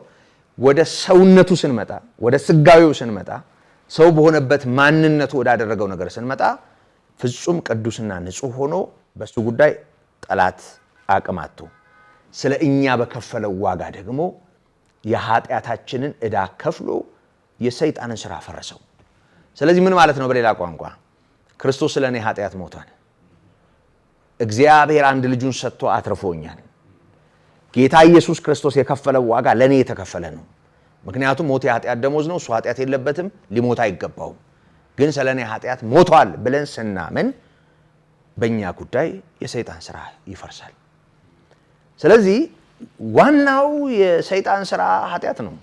ወደ ሰውነቱ ስንመጣ ወደ ስጋዊው ስንመጣ ሰው በሆነበት ማንነቱ ወዳደረገው ነገር ስንመጣ ፍጹም ቅዱስና ንጹህ ሆኖ በሱ ጉዳይ ጠላት አቅም አጥቶ ስለ እኛ በከፈለው ዋጋ ደግሞ የኃጢአታችንን ዕዳ ከፍሎ የሰይጣንን ስራ ፈረሰው። ስለዚህ ምን ማለት ነው? በሌላ ቋንቋ ክርስቶስ ስለ እኔ ኃጢአት ሞቷል። እግዚአብሔር አንድ ልጁን ሰጥቶ አትርፎኛል። ጌታ ኢየሱስ ክርስቶስ የከፈለው ዋጋ ለእኔ የተከፈለ ነው። ምክንያቱም ሞት የኃጢአት ደሞዝ ነው። እሱ ኃጢአት የለበትም፣ ሊሞት አይገባውም። ግን ስለ እኔ ኃጢአት ሞቷል ብለን ስናምን በእኛ ጉዳይ የሰይጣን ስራ ይፈርሳል። ስለዚህ ዋናው የሰይጣን ስራ ኃጢአት ነው።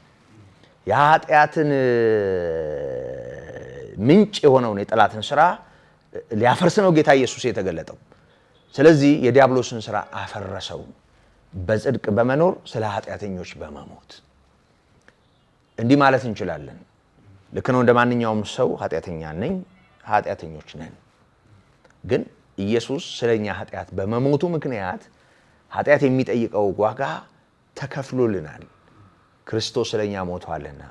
የኃጢአትን ምንጭ የሆነውን የጠላትን ስራ ሊያፈርስ ነው ጌታ ኢየሱስ የተገለጠው። ስለዚህ የዲያብሎስን ስራ አፈረሰው በጽድቅ በመኖር ስለ ኃጢአተኞች በመሞት። እንዲህ ማለት እንችላለን። ልክ ነው፣ እንደ ማንኛውም ሰው ኃጢአተኛ ነኝ፣ ኃጢአተኞች ነን። ግን ኢየሱስ ስለኛ ኃጢአት በመሞቱ ምክንያት ኃጢአት የሚጠይቀው ዋጋ ተከፍሎልናል። ክርስቶስ ስለኛ ሞቷልና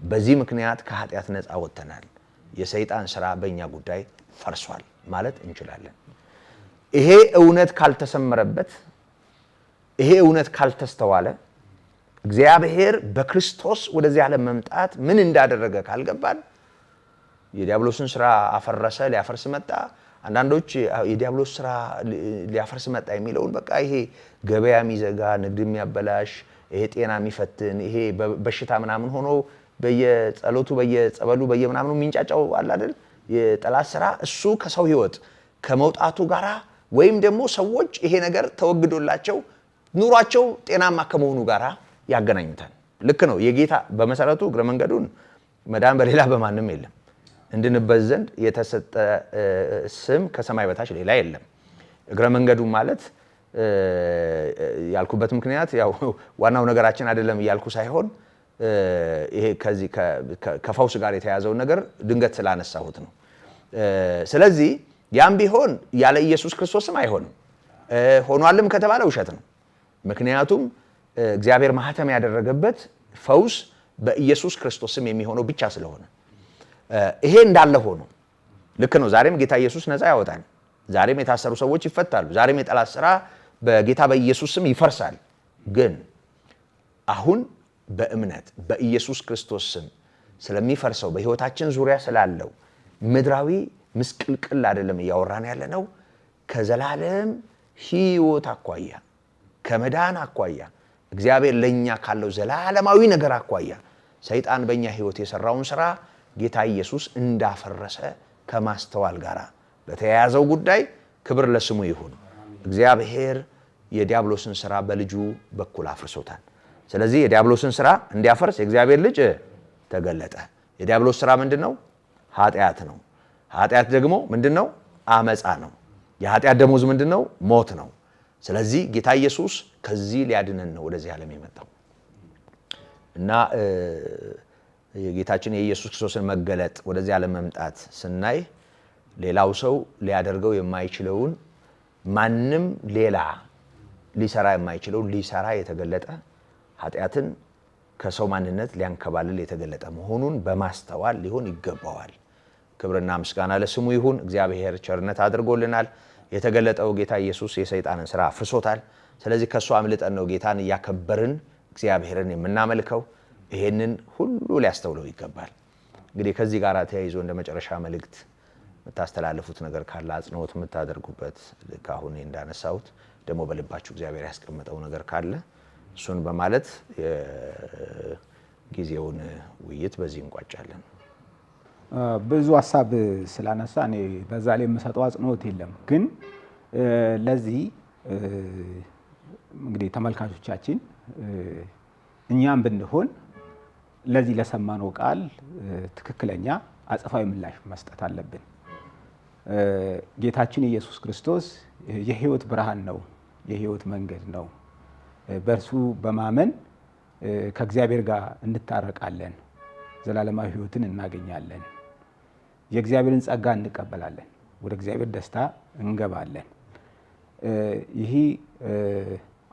በዚህ ምክንያት ከኃጢአት ነፃ ወጥተናል። የሰይጣን ስራ በእኛ ጉዳይ ፈርሷል ማለት እንችላለን። ይሄ እውነት ካልተሰመረበት፣ ይሄ እውነት ካልተስተዋለ፣ እግዚአብሔር በክርስቶስ ወደዚህ ዓለም መምጣት ምን እንዳደረገ ካልገባን የዲያብሎስን ስራ አፈረሰ፣ ሊያፈርስ መጣ። አንዳንዶች የዲያብሎስ ስራ ሊያፈርስ መጣ የሚለውን በቃ ይሄ ገበያ የሚዘጋ ንግድ የሚያበላሽ ይሄ ጤና የሚፈትን ይሄ በሽታ ምናምን ሆኖ በየጸሎቱ በየጸበሉ በየምናምኑ የሚንጫጫው አለ አይደል? የጠላት ስራ እሱ ከሰው ህይወት ከመውጣቱ ጋራ ወይም ደግሞ ሰዎች ይሄ ነገር ተወግዶላቸው ኑሯቸው ጤናማ ከመሆኑ ጋራ ያገናኙታል። ልክ ነው። የጌታ በመሰረቱ እግረ መንገዱን መዳን በሌላ በማንም የለም እንድንበት ዘንድ የተሰጠ ስም ከሰማይ በታች ሌላ የለም። እግረ መንገዱ ማለት ያልኩበት ምክንያት ያው ዋናው ነገራችን አይደለም እያልኩ ሳይሆን ይሄ ከዚህ ከፈውስ ጋር የተያዘውን ነገር ድንገት ስላነሳሁት ነው። ስለዚህ ያም ቢሆን ያለ ኢየሱስ ክርስቶስም አይሆንም። ሆኗልም ከተባለ ውሸት ነው። ምክንያቱም እግዚአብሔር ማህተም ያደረገበት ፈውስ በኢየሱስ ክርስቶስም የሚሆነው ብቻ ስለሆነ ይሄ እንዳለ ሆኖ ልክ ነው። ዛሬም ጌታ ኢየሱስ ነፃ ያወጣል። ዛሬም የታሰሩ ሰዎች ይፈታሉ። ዛሬም የጠላት ስራ በጌታ በኢየሱስ ስም ይፈርሳል። ግን አሁን በእምነት በኢየሱስ ክርስቶስ ስም ስለሚፈርሰው በህይወታችን ዙሪያ ስላለው ምድራዊ ምስቅልቅል አይደለም እያወራን ያለ ነው። ከዘላለም ህይወት አኳያ ከመዳን አኳያ እግዚአብሔር ለኛ ካለው ዘላለማዊ ነገር አኳያ ሰይጣን በእኛ ህይወት የሰራውን ስራ ጌታ ኢየሱስ እንዳፈረሰ ከማስተዋል ጋር በተያያዘው ጉዳይ ክብር ለስሙ ይሁን። እግዚአብሔር የዲያብሎስን ስራ በልጁ በኩል አፍርሶታል። ስለዚህ የዲያብሎስን ስራ እንዲያፈርስ የእግዚአብሔር ልጅ ተገለጠ። የዲያብሎስ ስራ ምንድነው? ኃጢአት ነው። ኃጢአት ደግሞ ምንድነው? አመፃ ነው። የኃጢአት ደሞዝ ምንድነው? ሞት ነው። ስለዚህ ጌታ ኢየሱስ ከዚህ ሊያድነን ነው ወደዚህ ዓለም የመጣው እና የጌታችን የኢየሱስ ክርስቶስን መገለጥ ወደዚህ ዓለም መምጣት ስናይ ሌላው ሰው ሊያደርገው የማይችለውን ማንም ሌላ ሊሰራ የማይችለው ሊሰራ የተገለጠ ኃጢአትን ከሰው ማንነት ሊያንከባልል የተገለጠ መሆኑን በማስተዋል ሊሆን ይገባዋል። ክብርና ምስጋና ለስሙ ይሁን። እግዚአብሔር ቸርነት አድርጎልናል። የተገለጠው ጌታ ኢየሱስ የሰይጣንን ስራ አፍርሶታል። ስለዚህ ከሱ አምልጠን ነው ጌታን እያከበርን እግዚአብሔርን የምናመልከው። ይሄንን ሁሉ ሊያስተውለው ይገባል። እንግዲህ ከዚህ ጋር ተያይዞ እንደ መጨረሻ መልእክት የምታስተላልፉት ነገር ካለ አጽንኦት የምታደርጉበት ካሁን እንዳነሳሁት ደግሞ በልባችሁ እግዚአብሔር ያስቀመጠው ነገር ካለ እሱን በማለት የጊዜውን ውይይት በዚህ እንቋጫለን። ብዙ ሀሳብ ስላነሳ እኔ በዛ ላይ የምሰጠው አጽንኦት የለም። ግን ለዚህ እንግዲህ ተመልካቾቻችን እኛም ብንሆን ለዚህ ለሰማነው ቃል ትክክለኛ አጽፋዊ ምላሽ መስጠት አለብን። ጌታችን ኢየሱስ ክርስቶስ የህይወት ብርሃን ነው፣ የህይወት መንገድ ነው። በእርሱ በማመን ከእግዚአብሔር ጋር እንታረቃለን፣ ዘላለማዊ ህይወትን እናገኛለን፣ የእግዚአብሔርን ጸጋ እንቀበላለን፣ ወደ እግዚአብሔር ደስታ እንገባለን። ይህ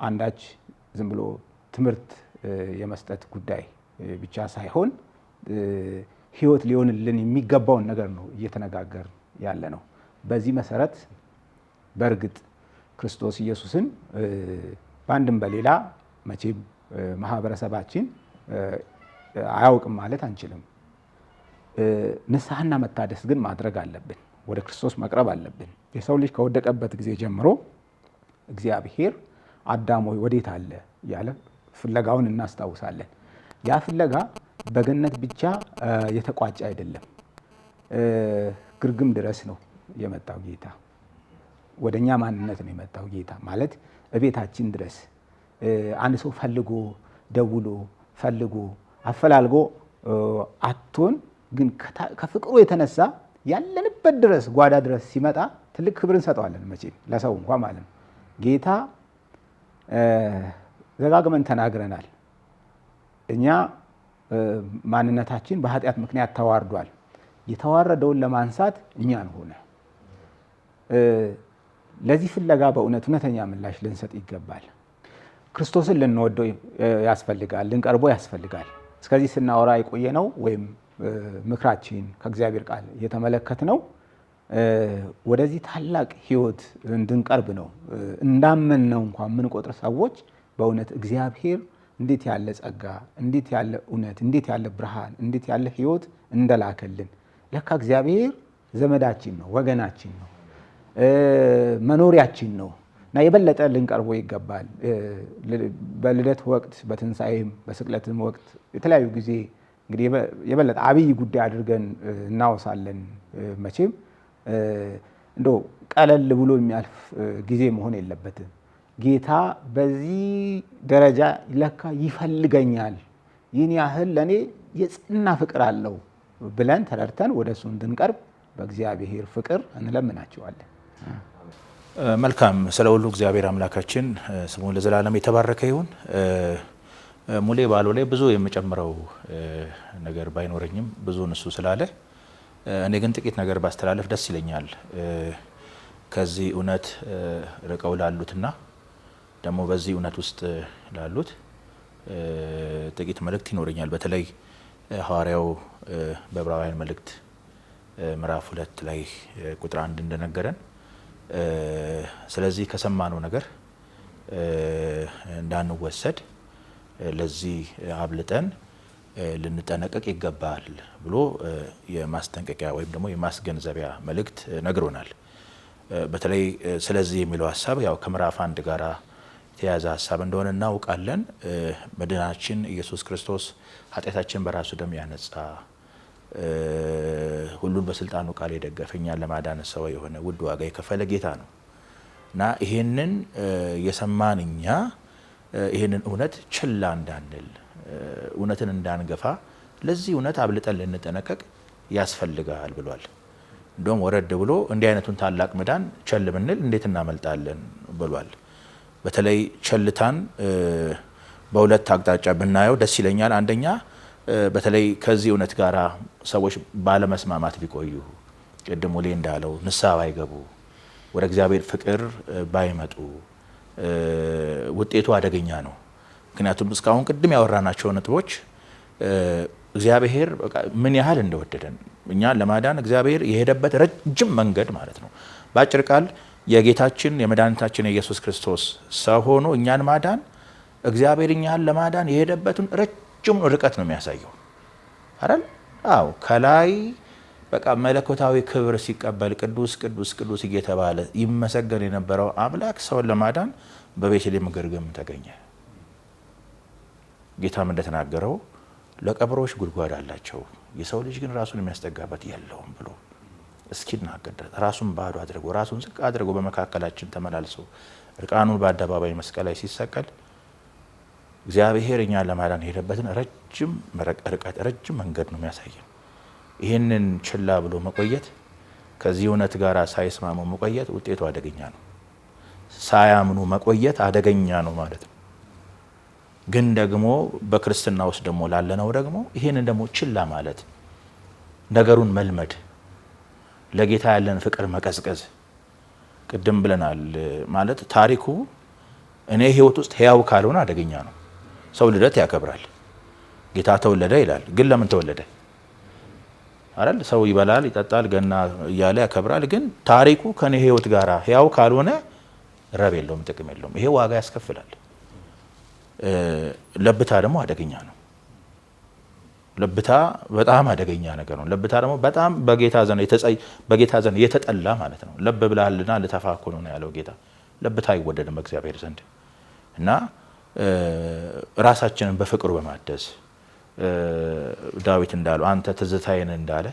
አንዳች ዝም ብሎ ትምህርት የመስጠት ጉዳይ ብቻ ሳይሆን ህይወት ሊሆንልን የሚገባውን ነገር ነው እየተነጋገር ያለ ነው። በዚህ መሰረት በእርግጥ ክርስቶስ ኢየሱስን በአንድም በሌላ መቼም ማህበረሰባችን አያውቅም ማለት አንችልም። ንስሐና መታደስ ግን ማድረግ አለብን። ወደ ክርስቶስ መቅረብ አለብን። የሰው ልጅ ከወደቀበት ጊዜ ጀምሮ እግዚአብሔር አዳም ሆይ ወዴት አለ ያለ ፍለጋውን እናስታውሳለን። ያ ፍለጋ በገነት ብቻ የተቋጨ አይደለም። ግርግም ድረስ ነው የመጣው ጌታ። ወደኛ ማንነት ነው የመጣው ጌታ ማለት እቤታችን ድረስ አንድ ሰው ፈልጎ ደውሎ ፈልጎ አፈላልጎ አቶን ግን ከፍቅሩ የተነሳ ያለንበት ድረስ ጓዳ ድረስ ሲመጣ ትልቅ ክብር እንሰጠዋለን። መቼም ለሰው እንኳን ማለት ነው። ጌታ ዘጋግመን ተናግረናል። እኛ ማንነታችን በኃጢአት ምክንያት ተዋርዷል። የተዋረደውን ለማንሳት እኛን ሆነ። ለዚህ ፍለጋ በእውነት እውነተኛ ምላሽ ልንሰጥ ይገባል። ክርስቶስን ልንወደው ያስፈልጋል፣ ልንቀርበው ያስፈልጋል። እስከዚህ ስናወራ የቆየ ነው ወይም ምክራችን ከእግዚአብሔር ቃል እየተመለከት ነው ወደዚህ ታላቅ ህይወት እንድንቀርብ ነው። እንዳመን ነው እንኳን የምንቆጥር ሰዎች በእውነት እግዚአብሔር እንዴት ያለ ጸጋ፣ እንዴት ያለ እውነት፣ እንዴት ያለ ብርሃን፣ እንዴት ያለ ህይወት እንደላከልን ለካ እግዚአብሔር ዘመዳችን ነው፣ ወገናችን ነው፣ መኖሪያችን ነው እና የበለጠ ልንቀርቦ ይገባል። በልደት ወቅት በትንሣኤም በስቅለትም ወቅት የተለያዩ ጊዜ እንግዲህ የበለጠ አብይ ጉዳይ አድርገን እናወሳለን። መቼም እንደው ቀለል ብሎ የሚያልፍ ጊዜ መሆን የለበትም። ጌታ በዚህ ደረጃ ለካ ይፈልገኛል፣ ይህን ያህል ለእኔ የጽና ፍቅር አለው ብለን ተረድተን ወደ እሱ እንድንቀርብ በእግዚአብሔር ፍቅር እንለምናቸዋለን። መልካም። ስለ ሁሉ እግዚአብሔር አምላካችን ስሙ ለዘላለም የተባረከ ይሁን። ሙሌ ባለው ላይ ብዙ የምጨምረው ነገር ባይኖረኝም ብዙ እሱ ስላለ እኔ ግን ጥቂት ነገር ባስተላለፍ ደስ ይለኛል። ከዚህ እውነት ርቀው ላሉትና ደግሞ በዚህ እውነት ውስጥ ላሉት ጥቂት መልእክት ይኖረኛል። በተለይ ሐዋርያው በዕብራውያን መልእክት ምዕራፍ 2 ላይ ቁጥር 1 እንደነገረን ስለዚህ ከሰማነው ነገር እንዳንወሰድ ለዚህ አብልጠን ልንጠነቀቅ ይገባል ብሎ የማስጠንቀቂያ ወይም ደግሞ የማስገንዘቢያ መልእክት ነግሮናል። በተለይ ስለዚህ የሚለው ሀሳብ ያው ከምዕራፍ 1 ጋራ የተያዘ ሀሳብ እንደሆነ እናውቃለን። መድኃኒታችን ኢየሱስ ክርስቶስ ኃጢአታችን በራሱ ደም ያነጻ ሁሉን በስልጣኑ ቃል የደገፈ እኛን ለማዳን ሰው የሆነ ውድ ዋጋ የከፈለ ጌታ ነው እና ይሄንን የሰማን እኛ ይሄንን እውነት ችላ እንዳንል እውነትን እንዳንገፋ ለዚህ እውነት አብልጠን ልንጠነቀቅ ያስፈልጋል ብሏል። እንደውም ወረድ ብሎ እንዲህ አይነቱን ታላቅ መዳን ቸል ብንል እንዴት እናመልጣለን ብሏል። በተለይ ቸልታን በሁለት አቅጣጫ ብናየው ደስ ይለኛል። አንደኛ በተለይ ከዚህ እውነት ጋር ሰዎች ባለመስማማት ቢቆዩ፣ ቅድም ሙሌ እንዳለው ንስሐ ባይገቡ፣ ወደ እግዚአብሔር ፍቅር ባይመጡ ውጤቱ አደገኛ ነው። ምክንያቱም እስካሁን ቅድም ያወራናቸው ነጥቦች እግዚአብሔር ምን ያህል እንደወደደን እኛን ለማዳን እግዚአብሔር የሄደበት ረጅም መንገድ ማለት ነው። በአጭር ቃል የጌታችን የመድኃኒታችን የኢየሱስ ክርስቶስ ሰው ሆኖ እኛን ማዳን እግዚአብሔር እኛን ለማዳን የሄደበትን ረጅም ርቀት ነው የሚያሳየው አይደል? አዎ፣ ከላይ በቃ መለኮታዊ ክብር ሲቀበል ቅዱስ ቅዱስ ቅዱስ እየተባለ ይመሰገን የነበረው አምላክ ሰውን ለማዳን በቤተልሔም ግርግም ተገኘ። ጌታም እንደተናገረው ለቀበሮች ጉድጓድ አላቸው፣ የሰው ልጅ ግን ራሱን የሚያስጠጋበት የለውም ብሎ እስኪናገር ድረስ ራሱን ባዶ አድርጎ ራሱን ዝቅ አድርጎ በመካከላችን ተመላልሶ እርቃኑን በአደባባይ መስቀል ላይ ሲሰቀል እግዚአብሔር እኛን ለማዳን የሄደበትን ረጅም ርቀት ረጅም መንገድ ነው የሚያሳየን። ይህንን ችላ ብሎ መቆየት፣ ከዚህ እውነት ጋር ሳይስማሙ መቆየት ውጤቱ አደገኛ ነው። ሳያምኑ መቆየት አደገኛ ነው ማለት ነው። ግን ደግሞ በክርስትና ውስጥ ደግሞ ላለነው ደግሞ ይህንን ደግሞ ችላ ማለት፣ ነገሩን መልመድ፣ ለጌታ ያለን ፍቅር መቀዝቀዝ፣ ቅድም ብለናል ማለት ታሪኩ እኔ ህይወት ውስጥ ህያው ካልሆነ አደገኛ ነው። ሰው ልደት ያከብራል፣ ጌታ ተወለደ ይላል። ግን ለምን ተወለደ አይደል? ሰው ይበላል ይጠጣል ገና እያለ ያከብራል። ግን ታሪኩ ከኔ ህይወት ጋር ህያው ካልሆነ ረብ የለውም፣ ጥቅም የለውም። ይሄ ዋጋ ያስከፍላል። ለብታ ደግሞ አደገኛ ነው። ለብታ በጣም አደገኛ ነገር ነው። ለብታ ደግሞ በጣም በጌታ ዘንድ የተጠላ ማለት ነው። ለብ ብላልና ልተፋኩ ነው ያለው ጌታ። ለብታ አይወደድም በእግዚአብሔር ዘንድ እና ራሳችንን በፍቅሩ በማደስ ዳዊት እንዳለው አንተ ትዝታዬን እንዳለ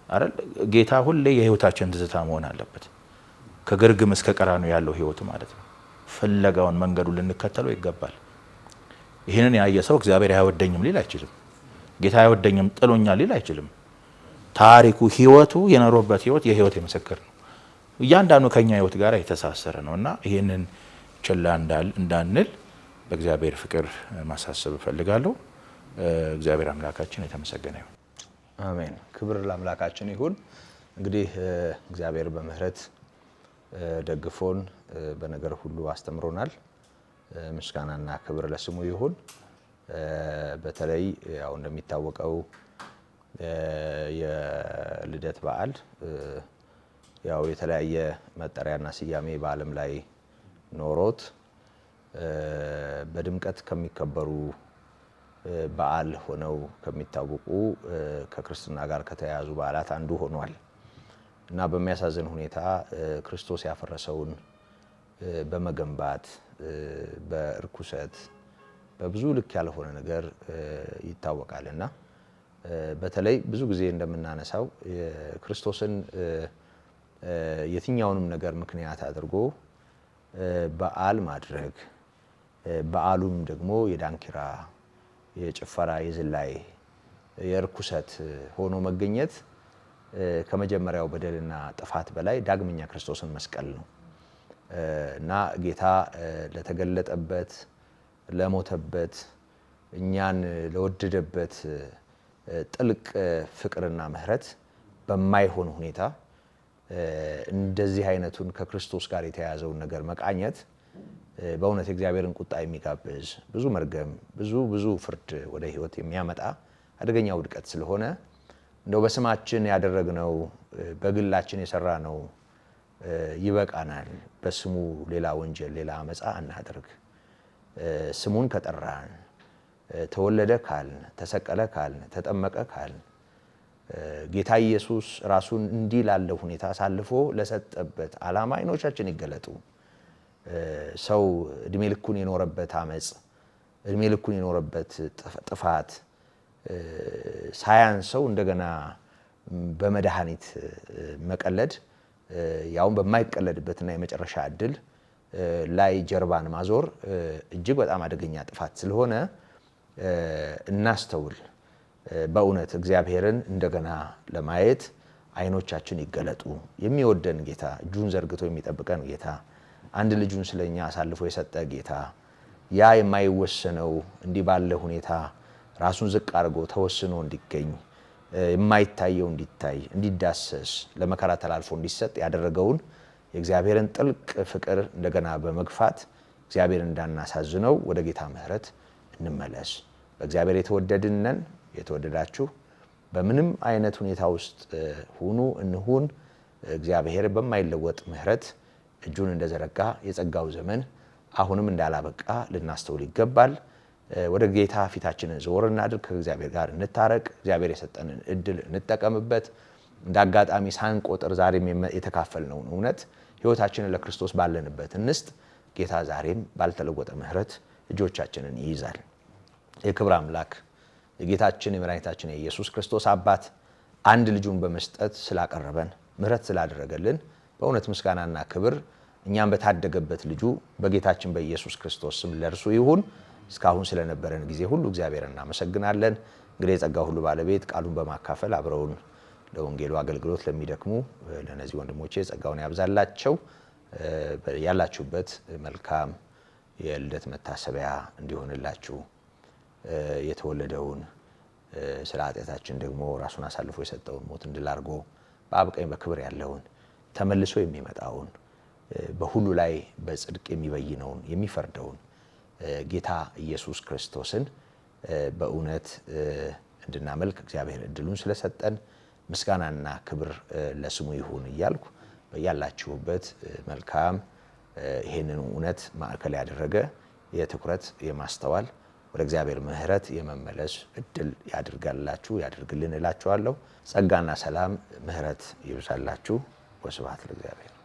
አይደል? ጌታ ሁሌ የህይወታችን ትዝታ መሆን አለበት። ከግርግም እስከ ቀራንዮ ያለው ህይወት ማለት ነው። ፍለጋውን መንገዱ ልንከተለው ይገባል። ይህንን ያየ ሰው እግዚአብሔር አይወደኝም ሊል አይችልም። ጌታ አይወደኝም ጥሎኛል ሊል አይችልም። ታሪኩ ህይወቱ የኖረበት ህይወት የህይወት ምስክር ነው። እያንዳንዱ ከኛ ህይወት ጋር የተሳሰረ ነው እና ይህንን ችላ እንዳንል በእግዚአብሔር ፍቅር ማሳሰብ እፈልጋለሁ። እግዚአብሔር አምላካችን የተመሰገነ ይሁን። አሜን። ክብር ለአምላካችን ይሁን። እንግዲህ እግዚአብሔር በምህረት ደግፎን በነገር ሁሉ አስተምሮናል። ምስጋናና ክብር ለስሙ ይሁን። በተለይ ያው እንደሚታወቀው የልደት በዓል ያው የተለያየ መጠሪያና ስያሜ በዓለም ላይ ኖሮት በድምቀት ከሚከበሩ በዓል ሆነው ከሚታወቁ ከክርስትና ጋር ከተያያዙ በዓላት አንዱ ሆኗል እና በሚያሳዝን ሁኔታ ክርስቶስ ያፈረሰውን በመገንባት በእርኩሰት በብዙ ልክ ያልሆነ ነገር ይታወቃል እና በተለይ ብዙ ጊዜ እንደምናነሳው ክርስቶስን የትኛውንም ነገር ምክንያት አድርጎ በዓል ማድረግ፣ በዓሉም ደግሞ የዳንኪራ፣ የጭፈራ፣ የዝላይ፣ የርኩሰት ሆኖ መገኘት ከመጀመሪያው በደልና ጥፋት በላይ ዳግመኛ ክርስቶስን መስቀል ነው እና ጌታ ለተገለጠበት ለሞተበት እኛን ለወደደበት ጥልቅ ፍቅርና ምሕረት በማይሆን ሁኔታ እንደዚህ አይነቱን ከክርስቶስ ጋር የተያያዘውን ነገር መቃኘት በእውነት እግዚአብሔርን ቁጣ የሚጋብዝ ብዙ መርገም፣ ብዙ ፍርድ ወደ ህይወት የሚያመጣ አደገኛ ውድቀት ስለሆነ እንደው በስማችን ያደረግነው በግላችን የሰራነው ይበቃናል። በስሙ ሌላ ወንጀል፣ ሌላ አመፃ እናድርግ። ስሙን ከጠራን፣ ተወለደ ካልን፣ ተሰቀለ ካልን፣ ተጠመቀ ካልን፣ ጌታ ኢየሱስ ራሱን እንዲህ ላለው ሁኔታ አሳልፎ ለሰጠበት ዓላማ አይኖቻችን ይገለጡ። ሰው እድሜ ልኩን የኖረበት አመፅ፣ እድሜ ልኩን የኖረበት ጥፋት ሳያንሰው እንደገና በመድኃኒት መቀለድ ያውን በማይቀለድበትና የመጨረሻ እድል ላይ ጀርባን ማዞር እጅግ በጣም አደገኛ ጥፋት ስለሆነ እናስተውል። በእውነት እግዚአብሔርን እንደገና ለማየት አይኖቻችን ይገለጡ። የሚወደን ጌታ፣ እጁን ዘርግቶ የሚጠብቀን ጌታ፣ አንድ ልጁን ስለኛ አሳልፎ የሰጠ ጌታ፣ ያ የማይወሰነው እንዲህ ባለ ሁኔታ ራሱን ዝቅ አድርጎ ተወስኖ እንዲገኝ፣ የማይታየው እንዲታይ፣ እንዲዳሰስ፣ ለመከራ ተላልፎ እንዲሰጥ ያደረገውን የእግዚአብሔርን ጥልቅ ፍቅር እንደገና በመግፋት እግዚአብሔር እንዳናሳዝነው ወደ ጌታ ምሕረት እንመለስ። በእግዚአብሔር የተወደድን ነን። የተወደዳችሁ በምንም አይነት ሁኔታ ውስጥ ሁኑ እንሁን፣ እግዚአብሔር በማይለወጥ ምሕረት እጁን እንደዘረጋ የጸጋው ዘመን አሁንም እንዳላበቃ ልናስተውል ይገባል። ወደ ጌታ ፊታችንን ዘወር እናድርግ። ከእግዚአብሔር ጋር እንታረቅ። እግዚአብሔር የሰጠንን እድል እንጠቀምበት። እንደ አጋጣሚ ሳንቆጥር ዛሬም የተካፈልነውን እውነት ሕይወታችንን ለክርስቶስ ባለንበት እንስጥ። ጌታ ዛሬም ባልተለወጠ ምሕረት እጆቻችንን ይይዛል። የክብር አምላክ የጌታችን የመድኃኒታችን የኢየሱስ ክርስቶስ አባት አንድ ልጁን በመስጠት ስላቀረበን ምሕረት ስላደረገልን በእውነት ምስጋናና ክብር እኛም በታደገበት ልጁ በጌታችን በኢየሱስ ክርስቶስ ስም ለእርሱ ይሁን። እስካሁን ስለነበረን ጊዜ ሁሉ እግዚአብሔር እናመሰግናለን። እንግዲህ የጸጋ ሁሉ ባለቤት ቃሉን በማካፈል አብረውን ለወንጌሉ አገልግሎት ለሚደክሙ ለነዚህ ወንድሞቼ ጸጋውን ያብዛላቸው። ያላችሁበት መልካም የልደት መታሰቢያ እንዲሆንላችሁ የተወለደውን ስለ ኃጢአታችን ደግሞ ራሱን አሳልፎ የሰጠውን ሞት እንድል አድርጎ በአብ ቀኝ በክብር ያለውን ተመልሶ የሚመጣውን በሁሉ ላይ በጽድቅ የሚበይነውን የሚፈርደውን ጌታ ኢየሱስ ክርስቶስን በእውነት እንድናመልክ እግዚአብሔር እድሉን ስለሰጠን ምስጋናና ክብር ለስሙ ይሁን እያልኩ በያላችሁበት መልካም ይሄንን እውነት ማዕከል ያደረገ የትኩረት የማስተዋል ወደ እግዚአብሔር ምሕረት የመመለስ እድል ያድርጋላችሁ ያድርግልን እላችኋለሁ። ጸጋና ሰላም ምሕረት ይብዛላችሁ። ወስብሐት ለእግዚአብሔር።